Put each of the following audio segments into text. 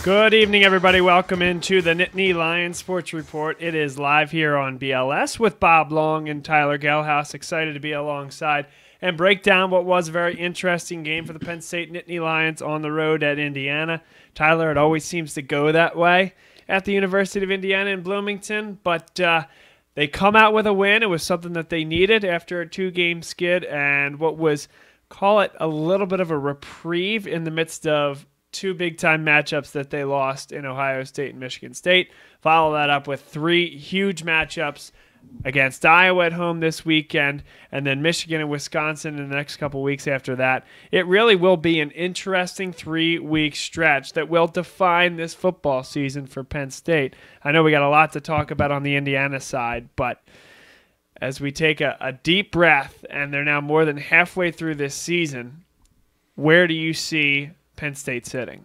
Good evening, everybody. Welcome into the Nittany Lion Sports Report. It is live here on BLS with Bob Long and Tyler Gehlhaus. Excited to be alongside and break down what was a very interesting game for the Penn State Nittany Lions on the road at Indiana. Tyler, it always seems to go that way at the University of Indiana in Bloomington, but they come out with a win. It was something that they needed after a two-game skid and what was, call it, a little bit of a reprieve in the midst of two big-time matchups that they lost in Ohio State and Michigan State. Follow that up with three huge matchups against Iowa at home this weekend, and then Michigan and Wisconsin in the next couple weeks after that. It really will be an interesting 3-week stretch that will define this football season for Penn State. I know we got a lot to talk about on the Indiana side, but as we take a deep breath, and they're now more than halfway through this season, where do you see Penn State sitting?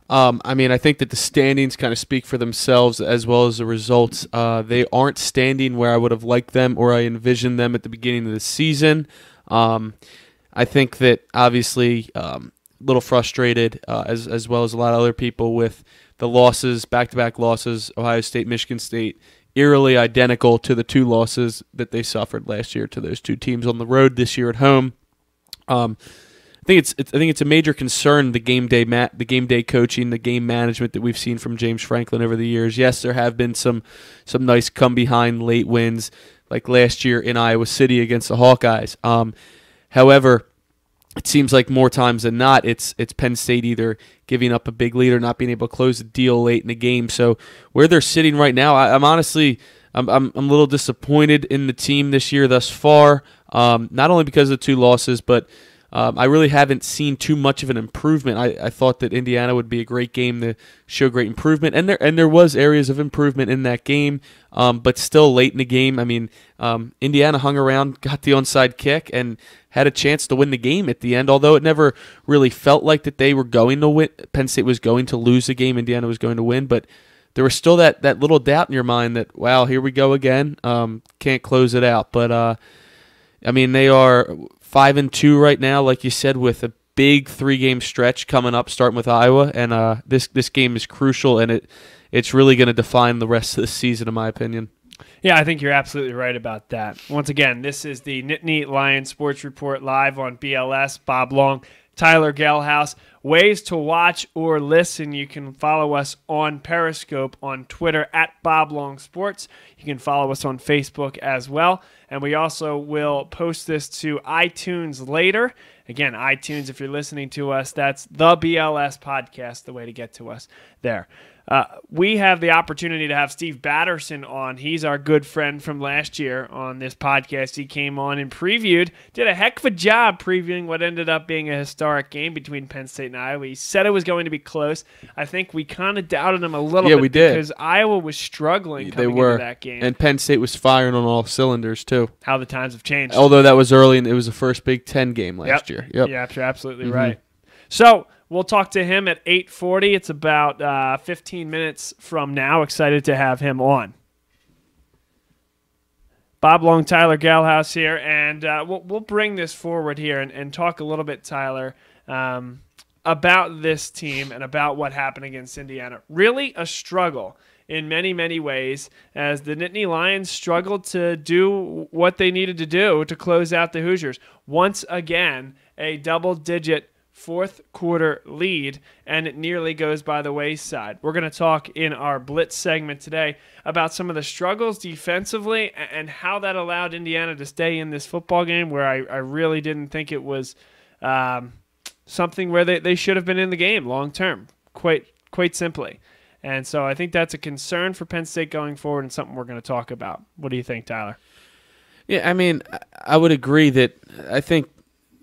I think that the standings kind of speak for themselves as well as the results. They aren't standing where I would have liked them or I envisioned them at the beginning of the season. I think that obviously a little frustrated as well as a lot of other people with the losses, back-to-back losses, Ohio State, Michigan State, eerily identical to the two losses that they suffered last year to those two teams on the road this year at home. I think it's a major concern, the game day coaching, the game management that we've seen from James Franklin over the years. Yes, there have been some nice come behind late wins like last year in Iowa City against the Hawkeyes. However, it seems like more times than not, it's Penn State either giving up a big lead or not being able to close the deal late in the game. So where they're sitting right now, I'm honestly a little disappointed in the team this year thus far. Not only because of the two losses, but I really haven't seen too much of an improvement. I thought that Indiana would be a great game to show great improvement, and there was areas of improvement in that game, but still late in the game. Indiana hung around, got the onside kick, and had a chance to win the game at the end, although it never really felt like that they were going to win. Penn State was going to lose the game, Indiana was going to win, but there was still that little doubt in your mind that, wow, here we go again, can't close it out. But, they are 5-2 right now, like you said, with a big 3-game stretch coming up, starting with Iowa, and this game is crucial, and it's really going to define the rest of the season, in my opinion. Yeah, I think you're absolutely right about that. Once again, this is the Nittany Lion Sports Report live on BLS. Bob Long, Tyler Gehlhaus. Ways to watch or listen. You can follow us on Periscope, on Twitter at Bob Long Sports. You can follow us on Facebook as well. And we also will post this to iTunes later. Again, iTunes, if you're listening to us, that's the BLS podcast, the way to get to us there. We have the opportunity to have Steve Batterson on. He's our good friend from last year on this podcast. He came on and did a heck of a job previewing what ended up being a historic game between Penn State and Iowa. He said it was going to be close. I think we kind of doubted him a little bit because Iowa was struggling coming into that game. And Penn State was firing on all cylinders too. How the times have changed. Although that was early and it was the first Big Ten game last year. Yep. Yeah, you're absolutely right. So we'll talk to him at 8:40. It's about 15 minutes from now. Excited to have him on. Bob Long, Tyler Gehlhaus here, and we'll bring this forward here and talk a little bit, Tyler, about this team and about what happened against Indiana. Really a struggle in many, many ways as the Nittany Lions struggled to do what they needed to do to close out the Hoosiers. Once again, a double-digit fourth quarter lead, and it nearly goes by the wayside. We're going to talk in our Blitz segment today about some of the struggles defensively and how that allowed Indiana to stay in this football game where I really didn't think it was something where they should have been in the game long term, quite simply. And so I think that's a concern for Penn State going forward and something we're going to talk about. What do you think, Tyler? Yeah, I would agree that I think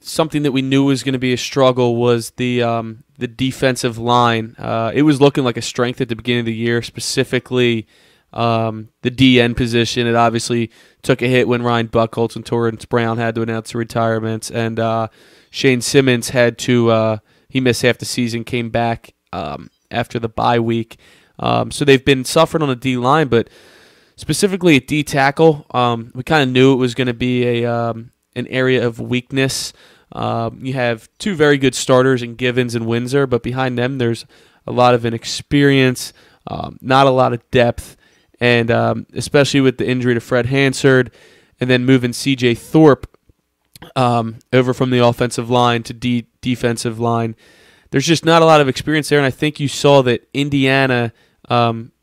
something that we knew was going to be a struggle was the defensive line. It was looking like a strength at the beginning of the year, specifically the DN position. It obviously took a hit when Ryan Buchholz and Torrance Brown had to announce their retirements, and Shane Simmons had to he missed half the season, came back after the bye week. So they've been suffering on the D line, but specifically at D tackle, we kind of knew it was going to be an area of weakness. You have two very good starters in Givens and Windsor, but behind them there's a lot of inexperience, not a lot of depth, and especially with the injury to Fred Hansard, and then moving C.J. Thorpe over from the offensive line to defensive line. There's just not a lot of experience there, and I think you saw that Indiana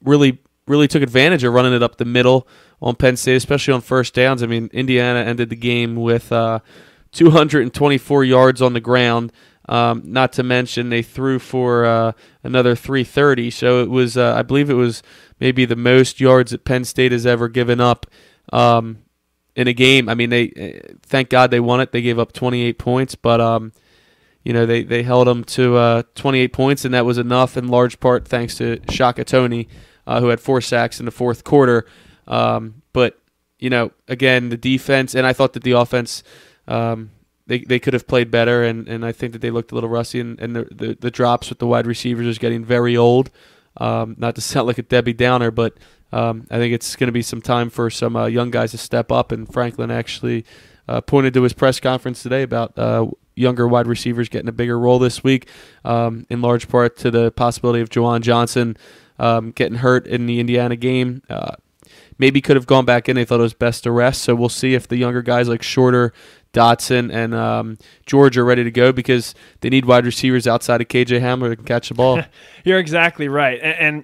really took advantage of running it up the middle on Penn State, especially on first downs. I mean, Indiana ended the game with 224 yards on the ground. Not to mention they threw for another 330. So it was, I believe it was maybe the most yards that Penn State has ever given up in a game. I mean, thank God they won it. They gave up 28 points, but they held them to 28 points, and that was enough in large part thanks to Shaka Toney, who had 4 sacks in the fourth quarter. But again, the defense, and I thought that the offense, they could have played better, and I think that they looked a little rusty, and the drops with the wide receivers is getting very old. Not to sound like a Debbie Downer, but I think it's going to be some time for some young guys to step up, and Franklin actually pointed to his press conference today about younger wide receivers getting a bigger role this week, in large part to the possibility of Juwan Johnson getting hurt in the Indiana game. Maybe could have gone back in. They thought it was best to rest. So we'll see if the younger guys like Shorter, Dotson, and George are ready to go, because they need wide receivers outside of KJ Hamler that can catch the ball. You're exactly right. And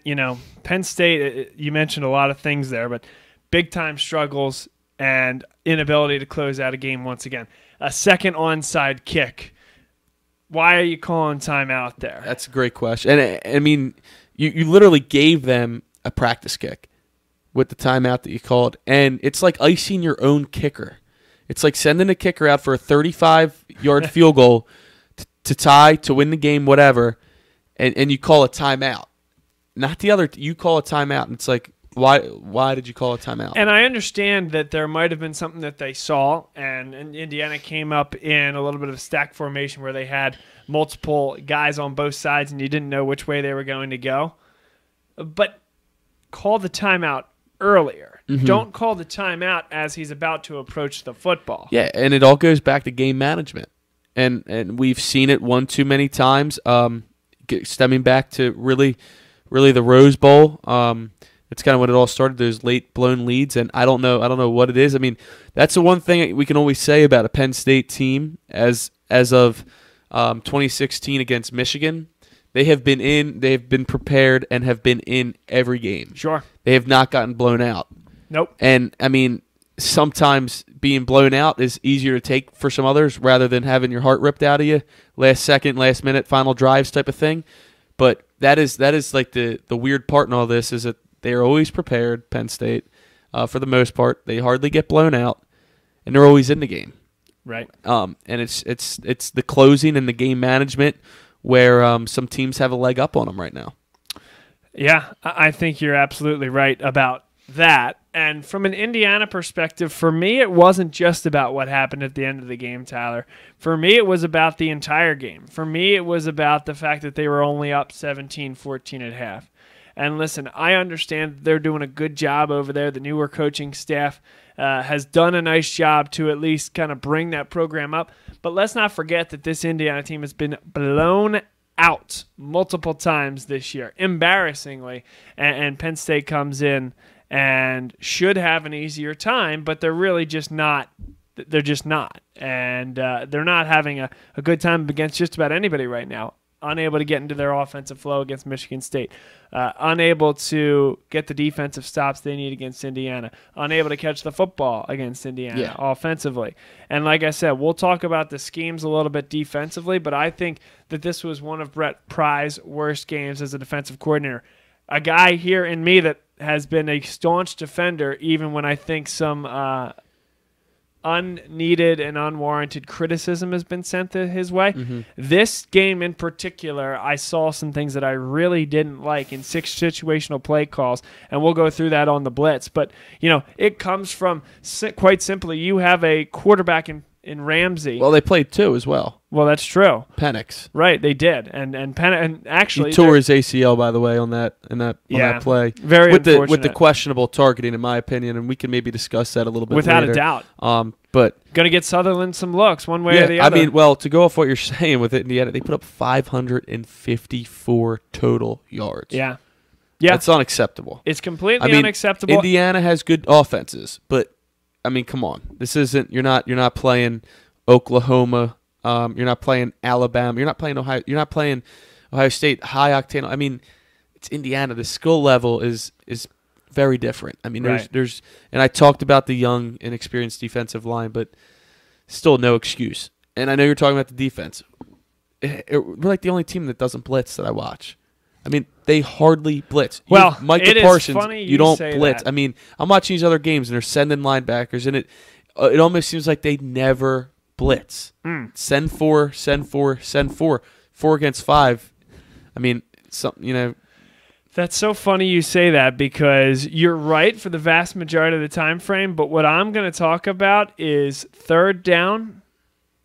Penn State, you mentioned a lot of things there, but big-time struggles and inability to close out a game once again. A second onside kick. Why are you calling timeout there? That's a great question. And I mean, you literally gave them a practice kick with the timeout that you called, and it's like icing your own kicker. It's like sending a kicker out for a 35-yard field goal to tie, to win the game, whatever, and you call a timeout. Not the other. You call a timeout, and it's like, why did you call a timeout? And I understand that there might have been something that they saw, and Indiana came up in a little bit of a stack formation where they had multiple guys on both sides, and you didn't know which way they were going to go. But call the timeout earlier. Mm-hmm. Don't call the timeout as he's about to approach the football. Yeah, and it all goes back to game management. And we've seen it one too many times, stemming back to really the Rose Bowl. It's kind of when it all started, those late blown leads, and I don't know what it is. I mean, that's the one thing we can always say about a Penn State team as of 2016 against Michigan. They have been prepared, and have been in every game. Sure. They have not gotten blown out. Nope. And, I mean, sometimes being blown out is easier to take for some others rather than having your heart ripped out of you, last second, last minute, final drives type of thing. But that is like the weird part in all this, is that they are always prepared, Penn State, for the most part. They hardly get blown out, and they're always in the game. Right. And it's the closing and the game management where some teams have a leg up on them right now. Yeah, I think you're absolutely right about that. And from an Indiana perspective, for me, it wasn't just about what happened at the end of the game, Tyler. For me, it was about the entire game. For me, it was about the fact that they were only up 17-14 at half. And listen, I understand they're doing a good job over there. The newer coaching staff has done a nice job to at least kind of bring that program up. But let's not forget that this Indiana team has been blown out multiple times this year, embarrassingly. And Penn State comes in and should have an easier time, but they're really just not. They're just not. And they're not having a good time against just about anybody right now. Unable to get into their offensive flow against Michigan State. Unable to get the defensive stops they need against Indiana. Unable to catch the football against Indiana offensively. And like I said, we'll talk about the schemes a little bit defensively, but I think that this was one of Brent Pry's worst games as a defensive coordinator. A guy here in me that has been a staunch defender even when I think some unneeded and unwarranted criticism has been sent his way. Mm-hmm. This game in particular, I saw some things that I really didn't like in 6 situational play calls, and we'll go through that on the Blitz. But, it comes from, quite simply, you have a quarterback in Ramsey. Well, they played 2 as well. Well, that's true. Penix. Right, they did. And actually he tore his ACL, by the way, on that play. Very unfortunate. With the questionable targeting, in my opinion, and we can maybe discuss that a little bit without later. a doubt. But going to get Sutherland some looks one way or the other. I mean, well, to go off what you're saying with Indiana, they put up 554 total yards. Yeah. That's unacceptable. It's completely unacceptable. Indiana has good offenses, but I mean, come on. This isn't you're not playing Oklahoma, you're not playing Alabama, you're not playing Ohio State, high octane. I mean, it's Indiana. The skill level is very different. I mean, there's and I talked about the young, inexperienced defensive line, but still no excuse. And I know you're talking about the defense. We're like the only team that doesn't blitz that I watch. I mean, they hardly blitz. Well, Micah Parsons, you don't say blitz. that. I mean, I'm watching these other games and they're sending linebackers, and it almost seems like they never blitz. Send four, 4 against 5. I mean, That's so funny you say that because you're right for the vast majority of the time frame, but what I'm going to talk about is third down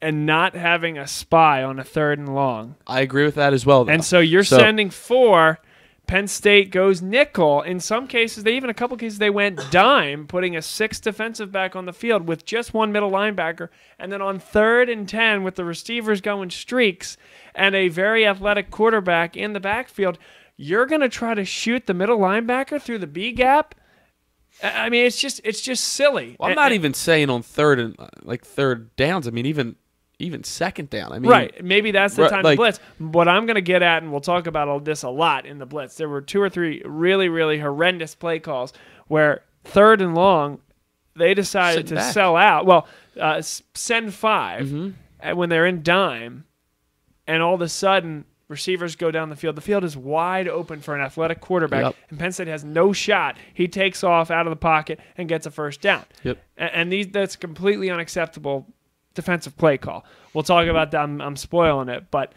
and not having a spy on a 3rd and long. I agree with that as well, though. And so you're sending 4. Penn State goes nickel. In some cases, a couple cases, they went dime, putting a 6th defensive back on the field with just one middle linebacker. And then on 3rd and 10, with the receivers going streaks and a very athletic quarterback in the backfield, you're going to try to shoot the middle linebacker through the B gap? I mean, it's just silly. Well, I'm not even saying on 3rd downs. I mean, even 2nd down. I mean, right. Maybe that's the time to blitz. What I'm going to get at, and we'll talk about all this a lot in the blitz, there were 2 or 3 really, really horrendous play calls where 3rd and long, they decided to sell out. Well, send 5 when they're in dime, and all of a sudden receivers go down the field. The field is wide open for an athletic quarterback, and Penn State has no shot. He takes off out of the pocket and gets a first down. Yep. And that's completely unacceptable defensive play call. We'll talk about that. I'm spoiling it, but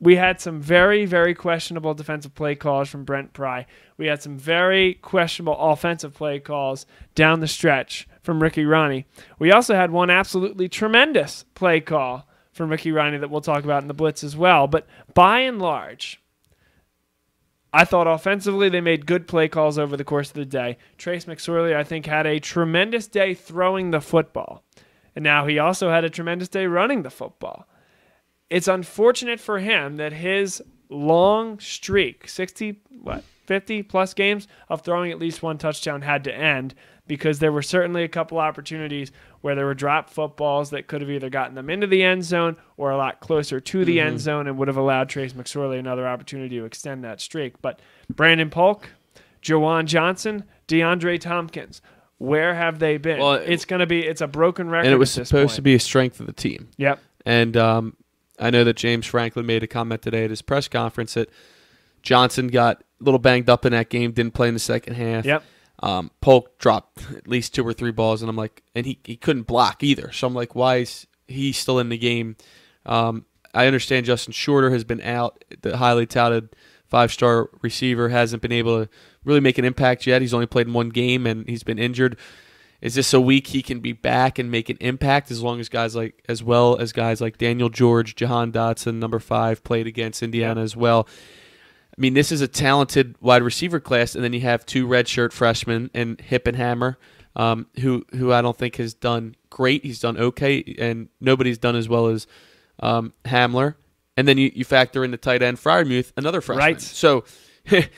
we had some very, very questionable defensive play calls from Brent Pry. We had some very questionable offensive play calls down the stretch from Ricky Ronnie. We also had one absolutely tremendous play call from Ricky Ronnie that we'll talk about in the blitz as well. But by and large, I thought offensively they made good play calls over the course of the day. Trace McSorley, I think, had a tremendous day throwing the football. And now he also had a tremendous day running the football. It's unfortunate for him that his long streak, 50-plus games of throwing at least one touchdown had to end because there were certainly a couple opportunities where there were dropped footballs that could have either gotten them into the end zone or a lot closer to the end zone and would have allowed Trace McSorley another opportunity to extend that streak. But Brandon Polk, Jawan Johnson, DeAndre Tompkins, where have they been? Well, it's a broken record. And it was supposed to be a strength of the team. Yep. And I know that James Franklin made a comment today at his press conference that Johnson got a little banged up in that game, didn't play in the second half. Yep. Polk dropped at least 2 or 3 balls, and I'm like, and he couldn't block either. So I'm like, why is he still in the game? I understand Justin Shorter has been out. The highly touted 5-star receiver hasn't been able to really make an impact yet. He's only played in 1 game, and he's been injured. Is this a week he can be back and make an impact as well as guys like Daniel George, Jahan Dotson, number 5, played against Indiana as well. I mean, this is a talented wide receiver class, and then you have 2 redshirt freshmen and Hippenhammer, who I don't think has done great. He's done okay, and nobody's done as well as Hamler. And then you factor in the tight end Freiermuth, another freshman. Right. So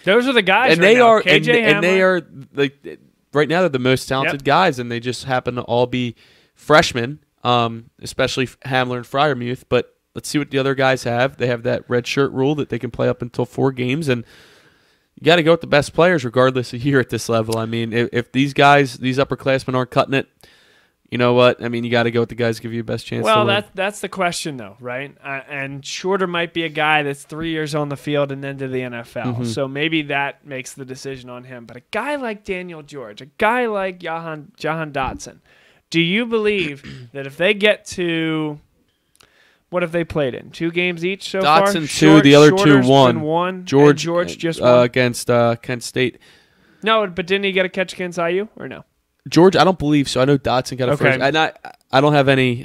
those are the guys. And they are, and they are like right now they're the most talented guys, and they just happen to all be freshmen, especially Hamler and Freiermuth. But let's see what the other guys have. They have that red shirt rule that they can play up until 4 games, and you got to go with the best players regardless of year at this level. I mean, if these guys, these upperclassmen aren't cutting it, you know what? I mean, you got to go with the guys who give you the best chance to win. Well, that's the question, though, right? And Shorter might be a guy that's 3 years on the field and then to the NFL. So maybe that makes the decision on him. But a guy like Daniel George, a guy like Jahan Dotson, do you believe that if they get to – what have they played in? 2 games each so far? Dotson 2, the other 2 1. George just 1? Against Kent State. No, but didn't he get a catch against IU or no? George, I don't believe so. I know Dotson got a first. I don't have any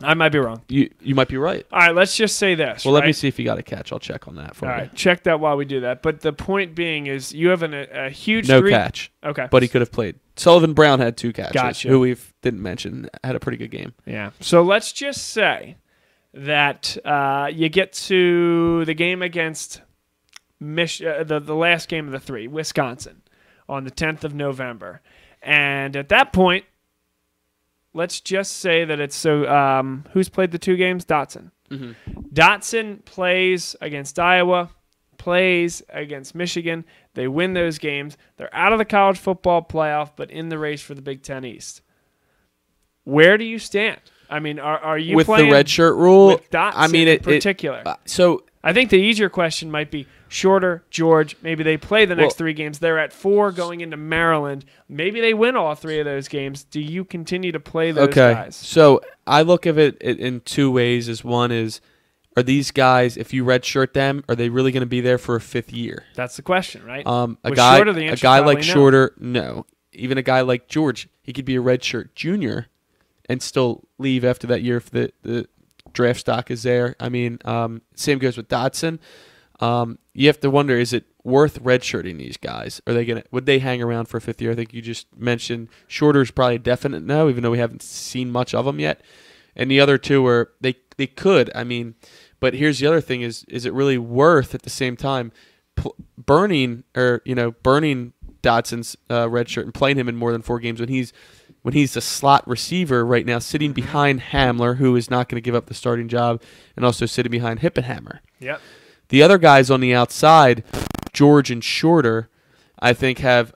I might be wrong. You might be right. All right, let's just say this. Well, right? let me see if you got a catch. I'll check on that for All you. right, check that while we do that. But the point being is you have a huge No catch. Okay. But he could have played. Sullivan Brown had 2 catches, Gotcha. who we didn't mention, had a pretty good game. Yeah. So let's just say that you get to the game against the last game of the 3, Wisconsin, on the 10th of November. And at that point, let's just say that it's who's played the 2 games? Dotson. Mm-hmm. Dotson plays against Iowa, plays against Michigan. They win those games. They're out of the college football playoff, but in the race for the Big Ten East. Where do you stand? I mean, are you with playing the red shirt rule? with Dotson in particular? So I think the easier question might be Shorter, George. Maybe they play the next 3 games. They're at 4 going into Maryland. Maybe they win all 3 of those games. Do you continue to play those guys? So I look at it in 2 ways. One is, are these guys, if you redshirt them, are they really going to be there for a 5th year? That's the question, right? A guy like Shorter, no. Even a guy like George, he could be a redshirt junior and still leave after that year if the draft stock is there. I mean, same goes with Dotson. You have to wonder, is it worth redshirting these guys? Would they hang around for a 5th year? I think you just mentioned Shorter's probably a definite no, even though we haven't seen much of them yet. And the other 2 are they could. I mean, but here's the other thing: is it really worth at the same time burning Dotson's red shirt and playing him in more than 4 games when he's a slot receiver right now, sitting behind Hamler, who is not going to give up the starting job, and also sitting behind Hippenhammer. Yep. The other guys on the outside, George and Shorter, I think have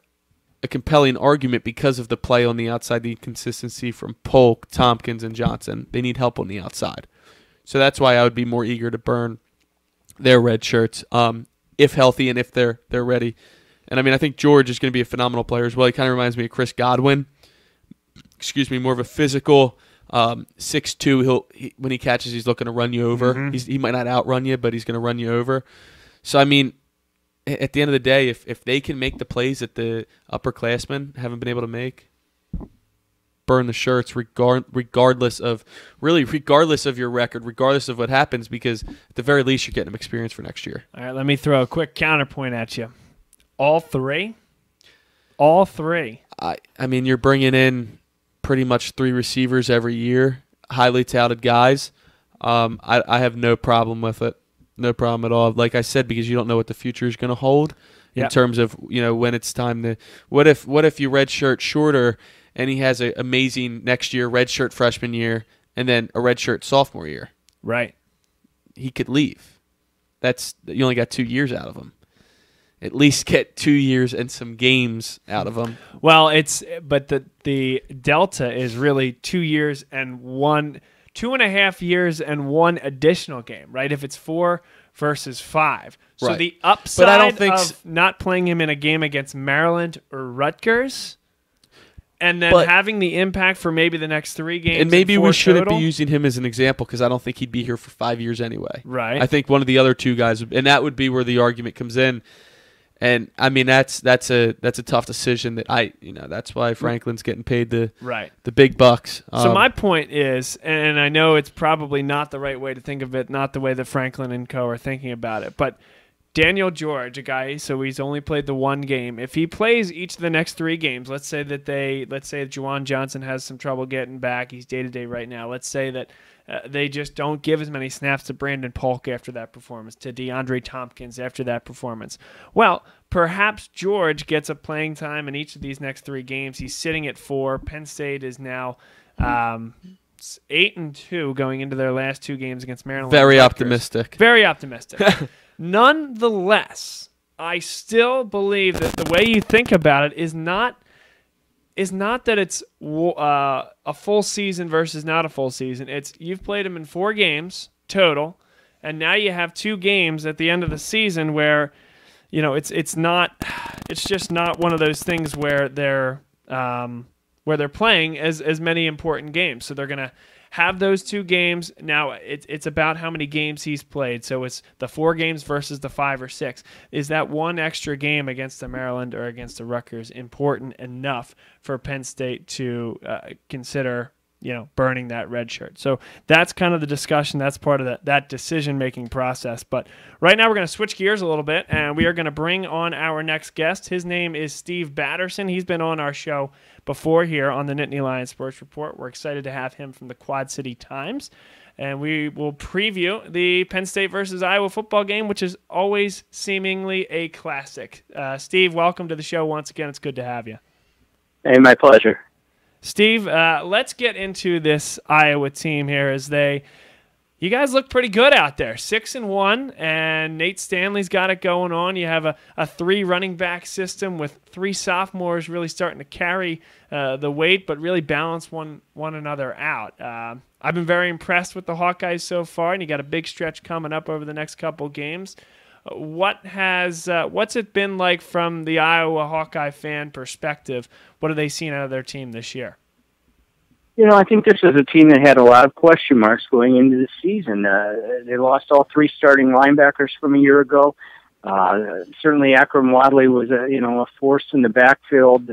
a compelling argument because of the play on the outside, the inconsistency from Polk, Tompkins, and Johnson. They need help on the outside. So that's why I would be more eager to burn their red shirts, if healthy and if they're ready. And I mean, I think George is going to be a phenomenal player as well. He kind of reminds me of Chris Godwin. More of a physical 6'2". When he catches, he's looking to run you over. Mm-hmm. He might not outrun you, but he's going to run you over. So I mean, at the end of the day, if they can make the plays that the upperclassmen haven't been able to make, burn the shirts regardless of your record, regardless of what happens, because at the very least you're getting them experience for next year. All right, let me throw a quick counterpoint at you. All three. I mean, you're bringing in pretty much 3 receivers every year, highly touted guys. I have no problem with it. No problem at all. Like I said, because you don't know what the future is going to hold in terms of, when it's time to. What if you redshirt Shorter and he has an amazing next year redshirt freshman year and then a redshirt sophomore year? Right. He could leave. You only got 2 years out of him. At least get 2 years and some games out of him. Well, but the delta is really 2 years and 2.5 years and 1 additional game, right? If it's 4 versus 5. So right. The upside but I don't think of not playing him in a game against Maryland or Rutgers, and then having the impact for maybe the next 3 games. And maybe we shouldn't total. be using him as an example because I don't think he'd be here for 5 years anyway. Right. I think one of the other 2 guys, and that would be where the argument comes in. And I mean that's a tough decision that's why Franklin's getting paid the big bucks. So my point is, and I know it's probably not the right way to think of it, not the way that Franklin and co are thinking about it, but Daniel George, a guy, so he's only played the 1 game. If he plays each of the next 3 games, let's say Juwan Johnson has some trouble getting back, he's day-to-day right now. Let's say that they just don't give as many snaps to Brandon Polk after that performance, to DeAndre Tompkins after that performance. Well, perhaps George gets a playing time in each of these next 3 games. He's sitting at 4. Penn State is now 8-2 going into their last 2 games against Maryland. Very optimistic. Very optimistic. Nonetheless, I still believe that the way you think about it is not that it's a full season versus not a full season. It's you've played them in 4 games total, and now you have 2 games at the end of the season where, it's just not one of those things where they're playing as many important games. So they're gonna have those 2 games. Now it's about how many games he's played. So it's the 4 games versus the 5 or 6. Is that 1 extra game against the Maryland or against the Rutgers important enough for Penn State to consider, burning that red shirt. So that's kind of the discussion. That's part of that decision-making process. But right now we're going to switch gears a little bit, and we are going to bring on our next guest. His name is Steve Batterson. He's been on our show before here on the Nittany Lion Sports Report. We're excited to have him from the Quad City Times. And we will preview the Penn State versus Iowa football game, which is always seemingly a classic. Steve, welcome to the show once again. It's good to have you. Hey, my pleasure. Steve, let's get into this Iowa team here you guys look pretty good out there, 6-1, and Nate Stanley's got it going on. You have a 3 running back system with 3 sophomores really starting to carry the weight, but really balance one another out. I've been very impressed with the Hawkeyes so far, and you got a big stretch coming up over the next couple games. What's it been like from the Iowa Hawkeye fan perspective? What have they seen out of their team this year? I think this is a team that had a lot of question marks going into the season. They lost all 3 starting linebackers from a year ago. Certainly Akram Wadley was a force in the backfield,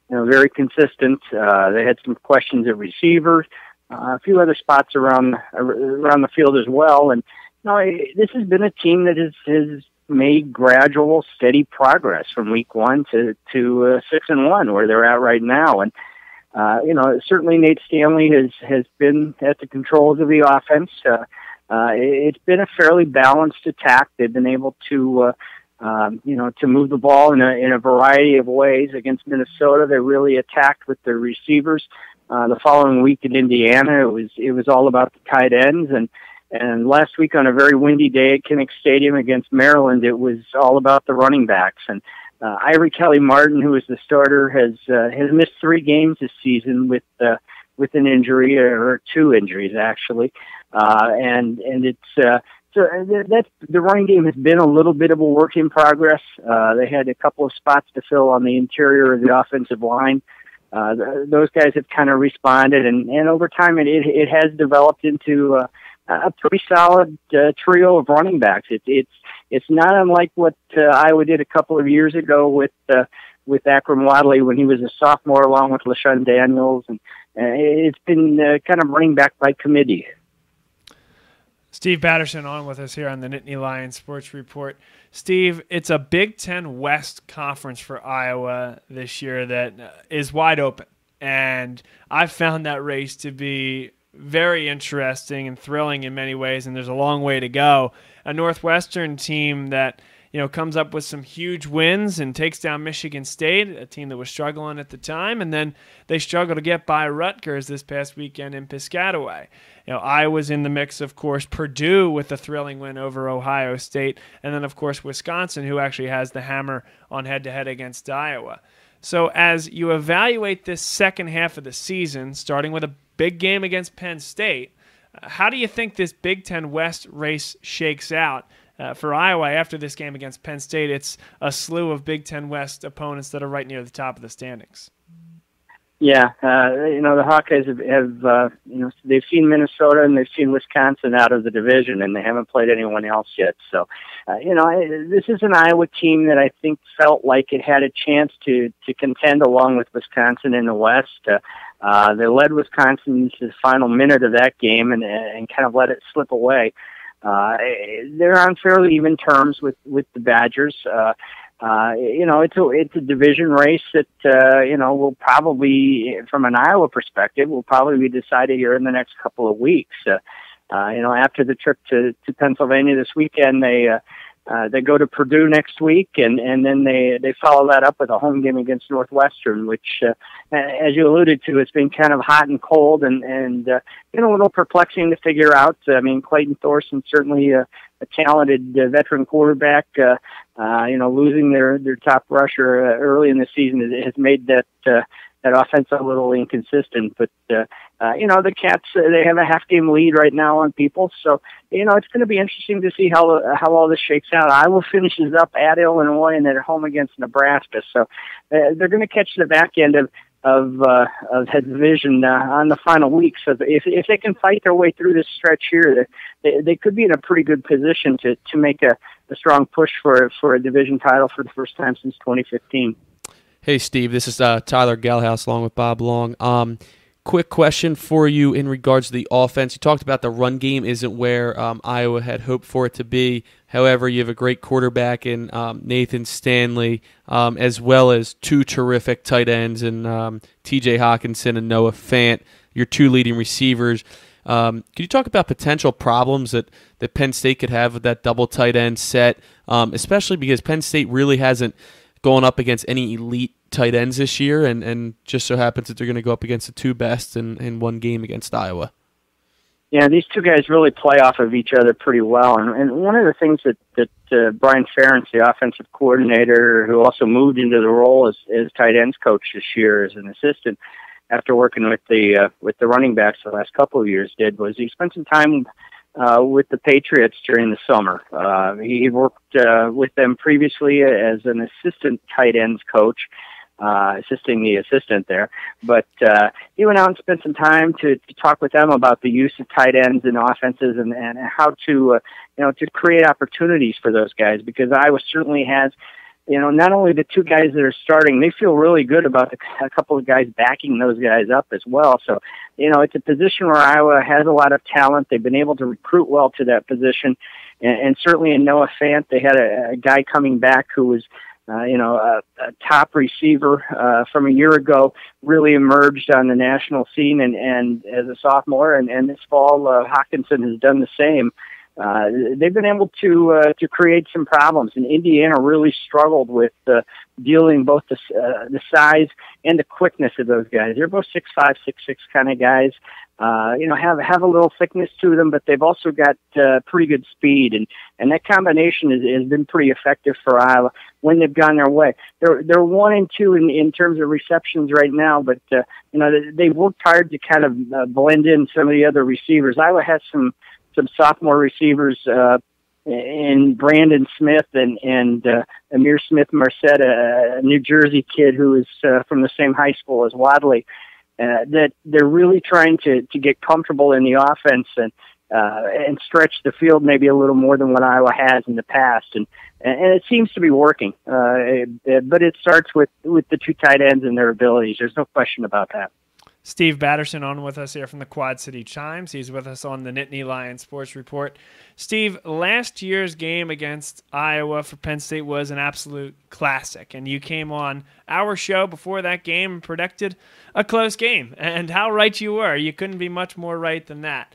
very consistent. They had some questions at receiver, a few other spots around the field as well. And this has been a team that has made gradual, steady progress from week 1 to 6-1, where they're at right now. And certainly Nate Stanley has been at the controls of the offense. It's been a fairly balanced attack. They've been able to move the ball in a variety of ways. Against Minnesota, they really attacked with their receivers. The following week in Indiana, it was all about the tight ends, and last week on a very windy day at Kinnick Stadium against Maryland, it was all about the running backs. And Ivory Kelly Martin, who is the starter, has missed 3 games this season with an injury, or 2 injuries actually, and it's so that's the running game has been a little bit of a work in progress. They had a couple of spots to fill on the interior of the offensive line. Those guys have kind of responded, and over time it has developed into a pretty solid trio of running backs. It's not unlike what Iowa did a couple of years ago with Akram Wadley when he was a sophomore, along with LaShawn Daniels, and it's been kind of running back by committee. Steve Batterson on with us here on the Nittany Lion Sports Report. Steve, it's a Big Ten West conference for Iowa this year that is wide open, and I've found that race to be very interesting and thrilling in many ways, and there's a long way to go. A Northwestern team that comes up with some huge wins and takes down Michigan State, a team that was struggling at the time, and then they struggle to get by Rutgers this past weekend in Piscataway. Iowa's in the mix, of course, Purdue with a thrilling win over Ohio State, and then, of course, Wisconsin, who actually has the hammer on head-to-head against Iowa. So as you evaluate this second half of the season, starting with a big game against Penn State, how do you think this Big Ten West race shakes out? For Iowa, after this game against Penn State, it's a slew of Big Ten West opponents that are right near the top of the standings. Yeah, the Hawkeyes have they've seen Minnesota and they've seen Wisconsin out of the division, and they haven't played anyone else yet. So, this is an Iowa team that I think felt like it had a chance to contend along with Wisconsin in the West. They led Wisconsin to the final minute of that game and kind of let it slip away. They're on fairly even terms with the Badgers. It's a division race that will probably, from an Iowa perspective, will probably be decided here in the next couple of weeks. After the trip to Pennsylvania this weekend, they go to Purdue next week, and then they follow that up with a home game against Northwestern, which, as you alluded to, has been kind of hot and cold and a little perplexing to figure out. I mean, Clayton Thorson, certainly a talented veteran quarterback, losing their top rusher early in the season has made that offense a little inconsistent. But the Cats, they have a half-game lead right now on people, so it's going to be interesting to see how all this shakes out. Iowa finishes up at Illinois and then at home against Nebraska, so they're going to catch the back end of that division on the final week. So if they can fight their way through this stretch here, they could be in a pretty good position to make a strong push for a division title for the first time since 2015. Hey, Steve, this is Tyler Gehlhaus along with Bob Long. quick question for you in regards to the offense. You talked about the run game isn't where Iowa had hoped for it to be. However, you have a great quarterback in Nathan Stanley, as well as two terrific tight ends in T.J. Hawkinson and Noah Fant, your two leading receivers. Could you talk about potential problems that Penn State could have with that double tight end set, especially because Penn State really hasn't gone up against any elite tight ends this year, and just so happens that they're going to go up against the two best in one game against Iowa? Yeah, these two guys really play off of each other pretty well. And one of the things that Brian Ferentz, the offensive coordinator, who also moved into the role as tight ends coach this year as an assistant, after working with the running backs the last couple of years, did was he spent some time with the Patriots during the summer. He worked with them previously as an assistant tight ends coach, assisting the assistant there. But he went out and spent some time to talk with them about the use of tight ends in offenses and how to to create opportunities for those guys, because Iowa certainly has, not only the two guys that are starting, they feel really good about a couple of guys backing those guys up as well. So, it's a position where Iowa has a lot of talent. They've been able to recruit well to that position. And certainly in Noah Fant, they had a guy coming back who was, a top receiver from a year ago, really emerged on the national scene and as a sophomore. And this fall, Hawkinson has done the same. They've been able to create some problems, and Indiana really struggled with dealing both the size and the quickness of those guys. They're both 6'5", 6'6" kind of guys. Have a little thickness to them, but they've also got pretty good speed, and that combination has been pretty effective for Iowa when they've gone their way. They're 1 and 2 in terms of receptions right now, but they've worked hard to kind of blend in some of the other receivers. Iowa has some sophomore receivers in Brandon Smith and Amir Smith-Marset, a New Jersey kid who is from the same high school as Wadley, that they're really trying to get comfortable in the offense and stretch the field maybe a little more than what Iowa has in the past. And it seems to be working. But it starts with the two tight ends and their abilities. There's no question about that. Steve Batterson on with us here from the Quad City Chimes. He's with us on the Nittany Lion Sports Report. Steve, last year's game against Iowa for Penn State was an absolute classic, and you came on our show before that game and predicted a close game, and how right you were. You couldn't be much more right than that.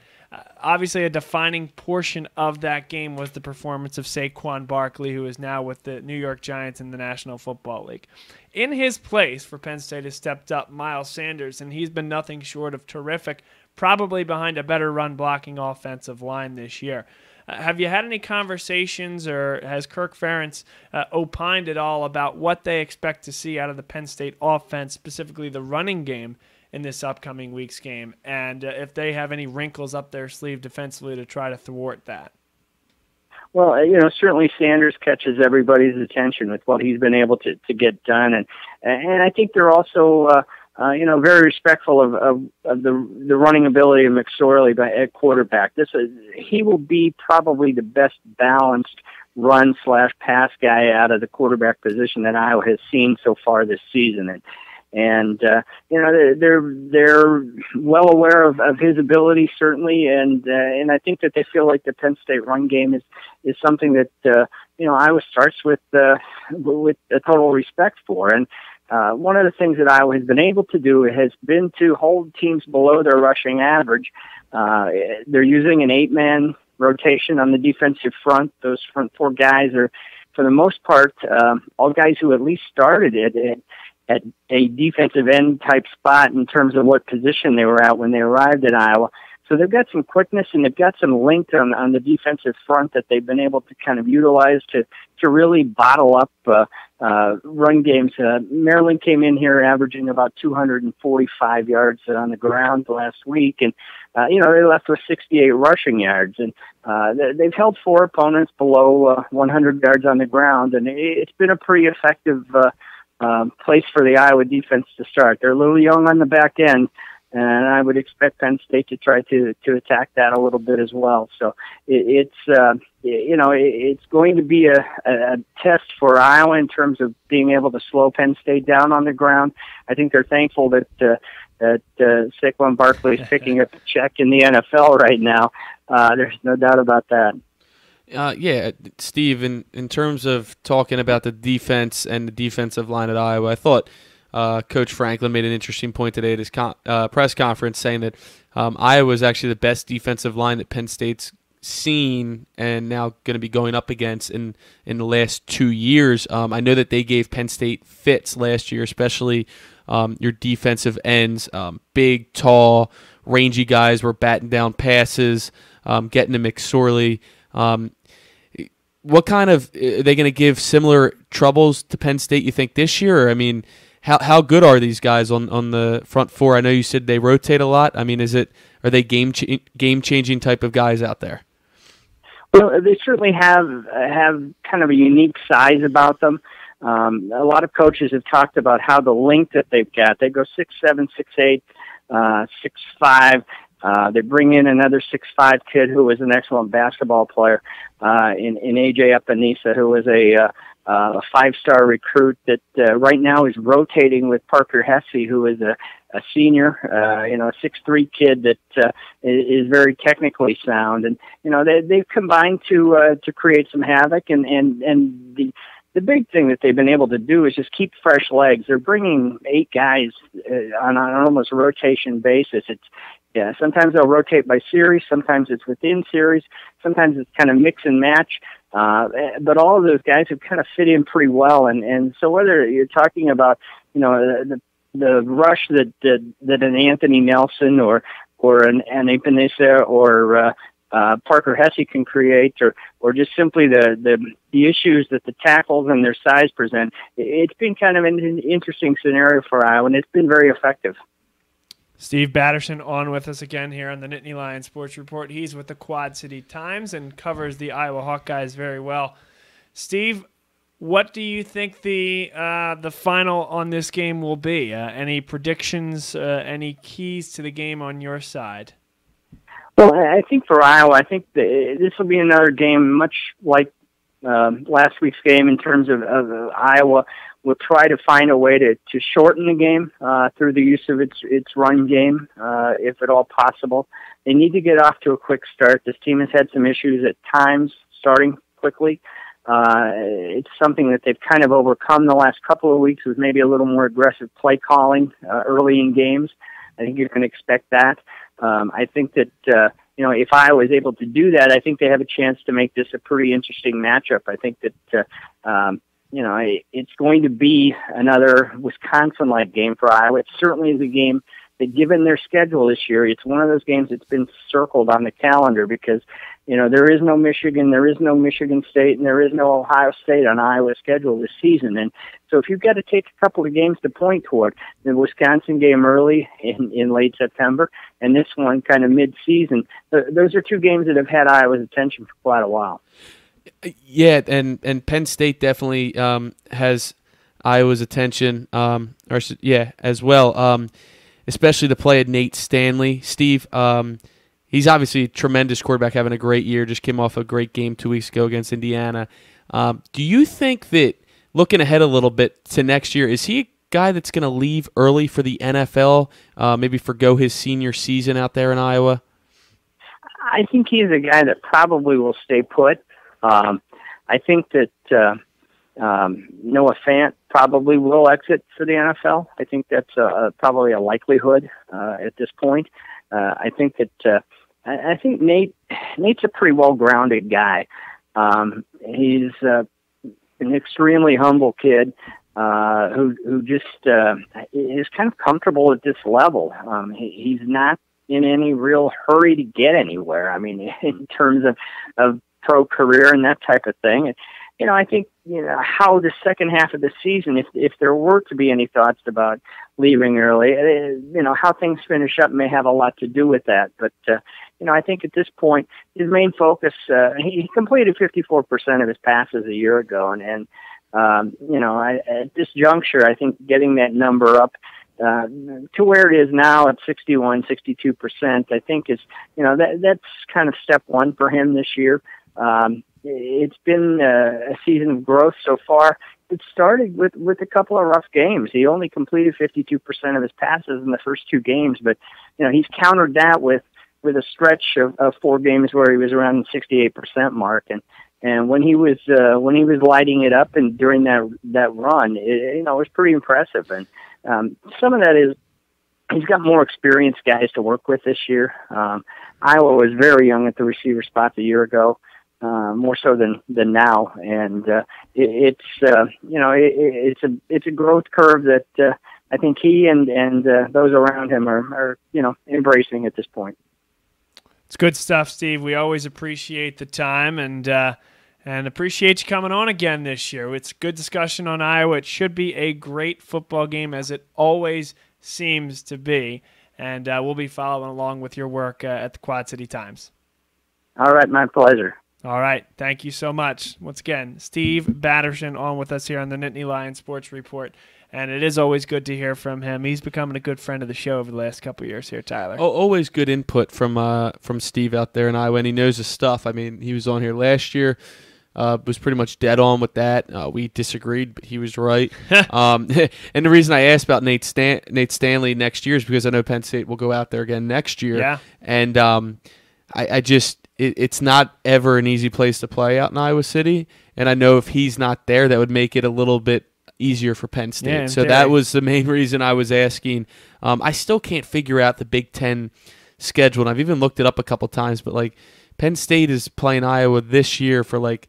Obviously, a defining portion of that game was the performance of Saquon Barkley, who is now with the New York Giants in the National Football League. In his place for Penn State has stepped up Miles Sanders, and he's been nothing short of terrific, probably behind a better run-blocking offensive line this year. Have you had any conversations, or has Kirk Ferentz opined at all about what they expect to see out of the Penn State offense, specifically the running game, in this upcoming week's game, and if they have any wrinkles up their sleeve defensively to try to thwart that? Well, certainly Sanders catches everybody's attention with what he's been able to get done, and I think they're also very respectful of the running ability of McSorley at quarterback. He will be probably the best balanced run/pass guy out of the quarterback position that Iowa has seen so far this season, and they're well aware of his ability, certainly, and I think that they feel like the Penn State run game is something that Iowa starts with a total respect for. And one of the things that Iowa has been able to do has been to hold teams below their rushing average. They're using an 8-man rotation on the defensive front. Those front four guys are, for the most part, all guys who at least started at a defensive end type spot in terms of what position they were at when they arrived at Iowa. So they've got some quickness and they've got some length on the defensive front that they've been able to kind of utilize to really bottle up run games. Maryland came in here averaging about 245 yards on the ground last week, and they left with 68 rushing yards, and they've held four opponents below 100 yards on the ground, and it's been a pretty effective place for the Iowa defense to start. They're a little young on the back end, and I would expect Penn State to try to attack that a little bit as well. So it's going to be a test for Iowa in terms of being able to slow Penn State down on the ground. I think they're thankful that that Saquon Barkley is picking up a check in the NFL right now. There's no doubt about that. Yeah, Steve, in terms of talking about the defense and the defensive line at Iowa, I thought Coach Franklin made an interesting point today at his press conference, saying that Iowa is actually the best defensive line that Penn State's seen and now going to be going up against in the last 2 years. I know that they gave Penn State fits last year, especially your defensive ends, big, tall, rangy guys were batting down passes, getting to McSorley. What kind of are they going to give similar troubles to Penn State, you think, this year? Or, I mean, how good are these guys on the front four? I know you said they rotate a lot. I mean, are they game changing type of guys out there? Well, they certainly have kind of a unique size about them. A lot of coaches have talked about how the length that they've got. They go 6'7", 6'8", 6'5". They bring in another 6'5" kid who was an excellent basketball player in AJ Epinesa, who was a 5-star recruit that right now is rotating with Parker Hesse, who is a senior, a 6'3" kid that is very technically sound, and they've combined to create some havoc. And the big thing that they've been able to do is just keep fresh legs. They're bringing 8 guys on an almost rotation basis. Sometimes they'll rotate by series, sometimes it's within series, sometimes it's kind of mix and match. But all of those guys have kind of fit in pretty well, and so whether you're talking about the rush that an Anthony Nelson or an Epinesa or Parker Hesse can create, or just simply the issues that the tackles and their size present, it's been kind of an interesting scenario for Iowa, and it's been very effective. Steve Batterson on with us again here on the Nittany Lion Sports Report. He's with the Quad City Times and covers the Iowa Hawkeyes very well. Steve, what do you think the final on this game will be? Any predictions, any keys to the game on your side? Well, I think for Iowa, I think this will be another game much like last week's game in terms of Iowa will try to find a way to shorten the game through the use of its run game, if at all possible. They need to get off to a quick start. This team has had some issues at times starting quickly. It's something that they've kind of overcome the last couple of weeks with maybe a little more aggressive play calling early in games. I think you can expect that. I think that if Iowa is able to do that, I think they have a chance to make this a pretty interesting matchup. I think that it's going to be another Wisconsin-like game for Iowa. It certainly is a game that, given their schedule this year, it's one of those games that's been circled on the calendar because, there is no Michigan, there is no Michigan State, and there is no Ohio State on Iowa's schedule this season. And so if you've got to take a couple of games to point toward, the Wisconsin game early in late September and this one kind of mid-season, those are two games that have had Iowa's attention for quite a while. Yeah, and Penn State definitely has Iowa's attention, as well. Especially the play of Nate Stanley. Steve, he's obviously a tremendous quarterback, having a great year. Just came off a great game 2 weeks ago against Indiana. Do you think that, looking ahead a little bit to next year, is he a guy that's going to leave early for the NFL, maybe forgo his senior season out there in Iowa? I think he's a guy that probably will stay put. I think that Noah Fant probably will exit for the NFL. I think that's probably a likelihood at this point. I think Nate's a pretty well-grounded guy. He's an extremely humble kid who just is kind of comfortable at this level. He's not in any real hurry to get anywhere. I mean, in terms of pro career and that type of thing. And, I think, how the second half of the season, if there were to be any thoughts about leaving early, how things finish up may have a lot to do with that. But, I think at this point, his main focus, he completed 54% of his passes a year ago. And at this juncture, I think getting that number up to where it is now at 61, 62%, I think is, that's kind of step one for him this year. It's been a season of growth so far. it started with a couple of rough games. He only completed 52% of his passes in the first 2 games, but he's countered that with a stretch of 4 games where he was around the 68% mark, and when he was lighting it up and during that run, it was pretty impressive. And some of that is he's got more experienced guys to work with this year. Iowa was very young at the receiver spots a year ago, more so than now, and it's a growth curve that I think he and those around him are embracing at this point. It's good stuff, Steve. We always appreciate the time and appreciate you coming on again this year. It's good discussion on Iowa. It should be a great football game, as it always seems to be, and we'll be following along with your work at the Quad City Times. All right, my pleasure. All right, thank you so much. Once again, Steve Batterson on with us here on the Nittany Lion Sports Report, and it is always good to hear from him. He's becoming a good friend of the show over the last couple of years here, Tyler. Oh, always good input from Steve out there in Iowa, and he knows his stuff. I mean, he was on here last year. Was pretty much dead on with that. We disagreed, but he was right. And the reason I asked about Nate Stanley next year is because I know Penn State will go out there again next year. Yeah. And it's not ever an easy place to play out in Iowa City. And I know if he's not there, that would make it a little bit easier for Penn State. Yeah, so that was the main reason I was asking. I still can't figure out the Big Ten schedule, and I've even looked it up a couple times, but like Penn State is playing Iowa this year for like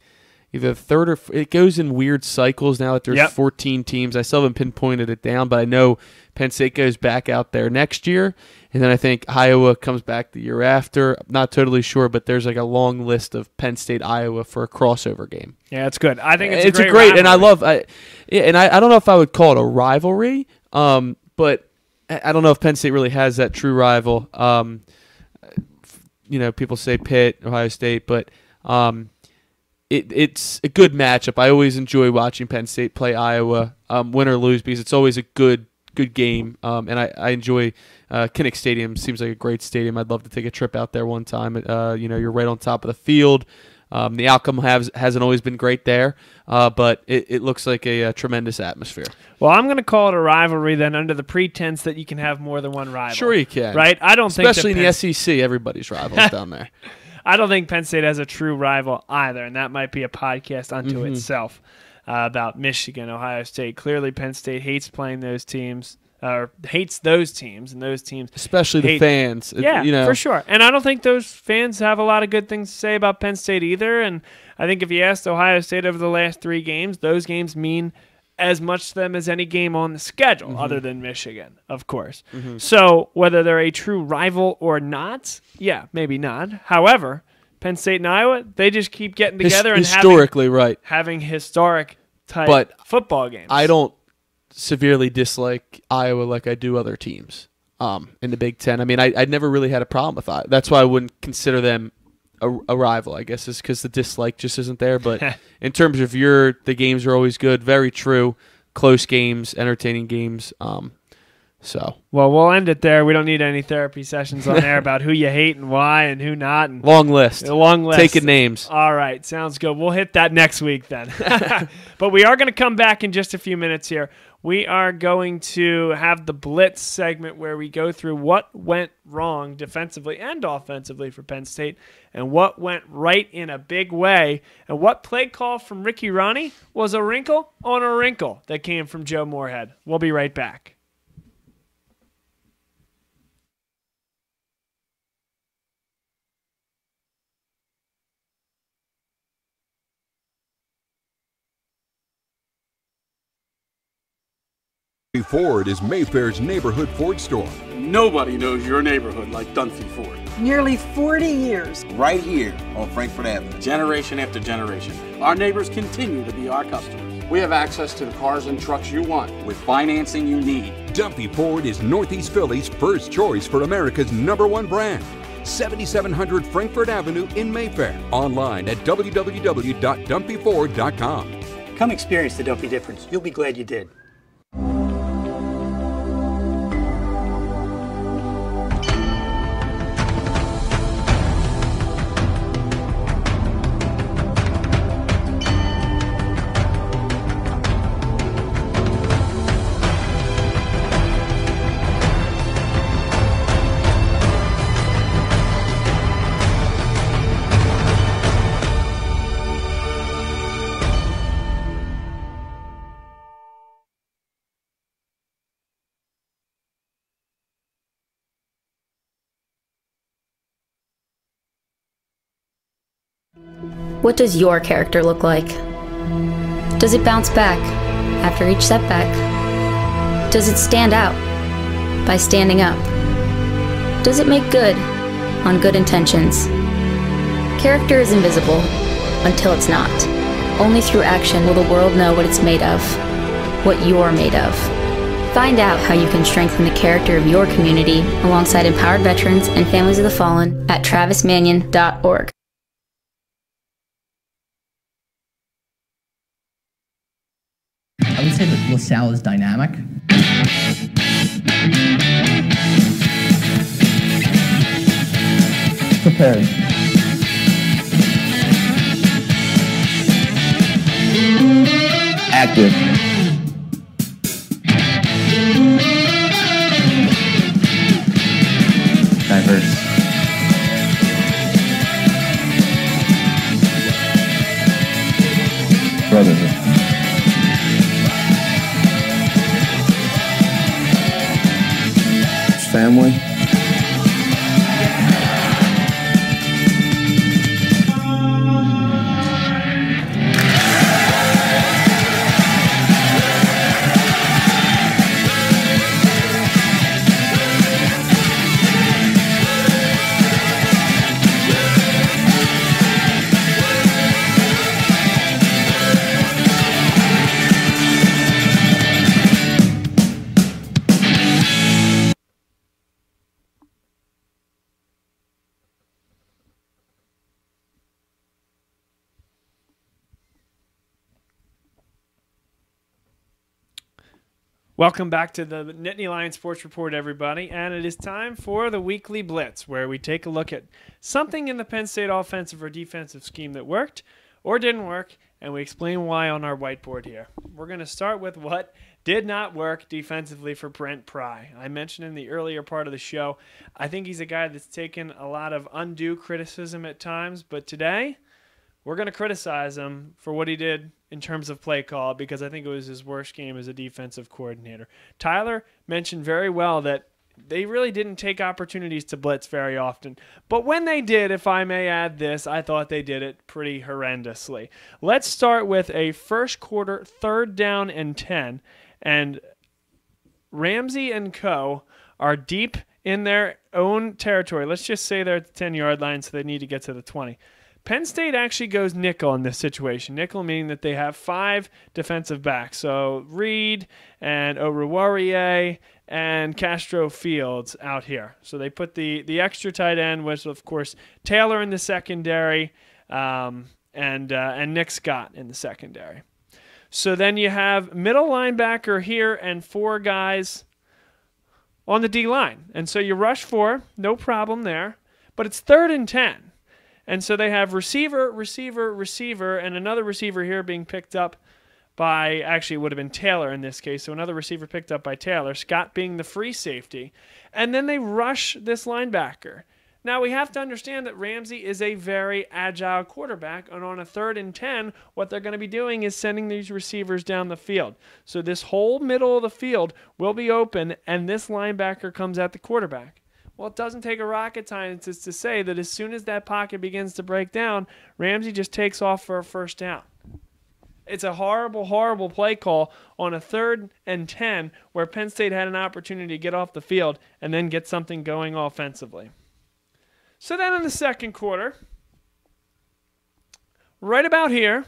either third or it goes in weird cycles now that there's 14 teams. I still haven't pinpointed it down, but I know Penn State goes back out there next year, and then I think Iowa comes back the year after. I'm not totally sure, but there's like a long list of Penn State Iowa for a crossover game. Yeah, it's good. I think it's a great and I love I don't know if I would call it a rivalry, but I don't know if Penn State really has that true rival. People say Pitt, Ohio State, but it's a good matchup. I always enjoy watching Penn State play Iowa, win or lose, because it's always a good game. And I enjoy Kinnick Stadium. Seems like a great stadium. I'd love to take a trip out there one time. You're right on top of the field. The outcome hasn't always been great there, but it looks like a tremendous atmosphere. Well, I'm going to call it a rivalry then, under the pretense that you can have more than one rival. Sure you can. Right? I don't think especially in the SEC, everybody's rivals down there. I don't think Penn State has a true rival either, and that might be a podcast unto itself about Michigan, Ohio State. Clearly, Penn State hates playing those teams, or hates those teams, and those teams especially the fans. Yeah, for sure. And I don't think those fans have a lot of good things to say about Penn State either. And I think if you asked Ohio State over the last 3 games, those games mean as much to them as any game on the schedule, other than Michigan, of course. So whether they're a true rival or not, yeah, maybe not. However, Penn State and Iowa, they just keep getting together and having historic type football games. I don't severely dislike Iowa like I do other teams in the Big Ten. I mean, I never really had a problem with Iowa. That's why I wouldn't consider them a rival, I guess, is because the dislike just isn't there. But in terms of the games are always good, very true, close games, entertaining games. Well, we'll end it there. We don't need any therapy sessions on there about who you hate and why and who not. And long list. Taking names. All right, sounds good. We'll hit that next week then. But we are going to come back in just a few minutes here. We are going to have the Blitz segment where we go through what went wrong defensively and offensively for Penn State and what went right in a big way, and what play call from Ricky Ronnie was a wrinkle on a wrinkle that came from Joe Moorhead. We'll be right back. Ford is Mayfair's neighborhood Ford store. Nobody knows your neighborhood like Dunphy Ford. Nearly 40 years. Right here on Frankfurt Avenue. Generation after generation. Our neighbors continue to be our customers. We have access to the cars and trucks you want with financing you need. Dunphy Ford is Northeast Philly's first choice for America's #1 brand. 7700 Frankfurt Avenue in Mayfair. Online at www.dunphyford.com. Come experience the Dunphy difference. You'll be glad you did. What does your character look like? Does it bounce back after each setback? Does it stand out by standing up? Does it make good on good intentions? Character is invisible until it's not. Only through action will the world know what it's made of, what you're made of. Find out how you can strengthen the character of your community alongside empowered veterans and families of the fallen at travismanion.org. I would say that LaSalle is dynamic. Prepared. Active. Diverse. Brotherhood. Family. Welcome back to the Nittany Lion Sports Report, everybody, and it is time for the weekly Blitz, where we take a look at something in the Penn State offensive or defensive scheme that worked or didn't work, and we explain why on our whiteboard here. We're going to start with what did not work defensively for Brent Pry. I mentioned in the earlier part of the show, I think he's a guy that's taken a lot of undue criticism at times, but today we're going to criticize him for what he did in terms of play call, because I think it was his worst game as a defensive coordinator. Tyler mentioned very well that they really didn't take opportunities to blitz very often. But when they did, if I may add this, I thought they did it pretty horrendously. Let's start with a first quarter 3rd down and 10. And Ramsey and co. are deep in their own territory. Let's just say they're at the 10-yard line, so they need to get to the 20. Penn State actually goes nickel in this situation. Nickel meaning that they have 5 defensive backs. So Reed and Oruwariye and Castro Fields out here. So they put the extra tight end, which of course Taylor in the secondary, and Nick Scott in the secondary. So then you have middle linebacker here and 4 guys on the D-line. And so you rush 4, no problem there. But it's 3rd and 10. And so they have receiver, and another receiver here being picked up by, actually it would have been Taylor in this case, so another receiver picked up by Taylor, Scott being the free safety. And then they rush this linebacker. Now we have to understand that Ramsey is a very agile quarterback, and on a 3rd and 10, what they're going to be doing is sending these receivers down the field. So this whole middle of the field will be open, and this linebacker comes at the quarterback. Well, it doesn't take a rocket scientist to say that as soon as that pocket begins to break down, Ramsey just takes off for a first down. It's a horrible, horrible play call on a 3rd and 10 where Penn State had an opportunity to get off the field and then get something going offensively. So then in the second quarter, right about here,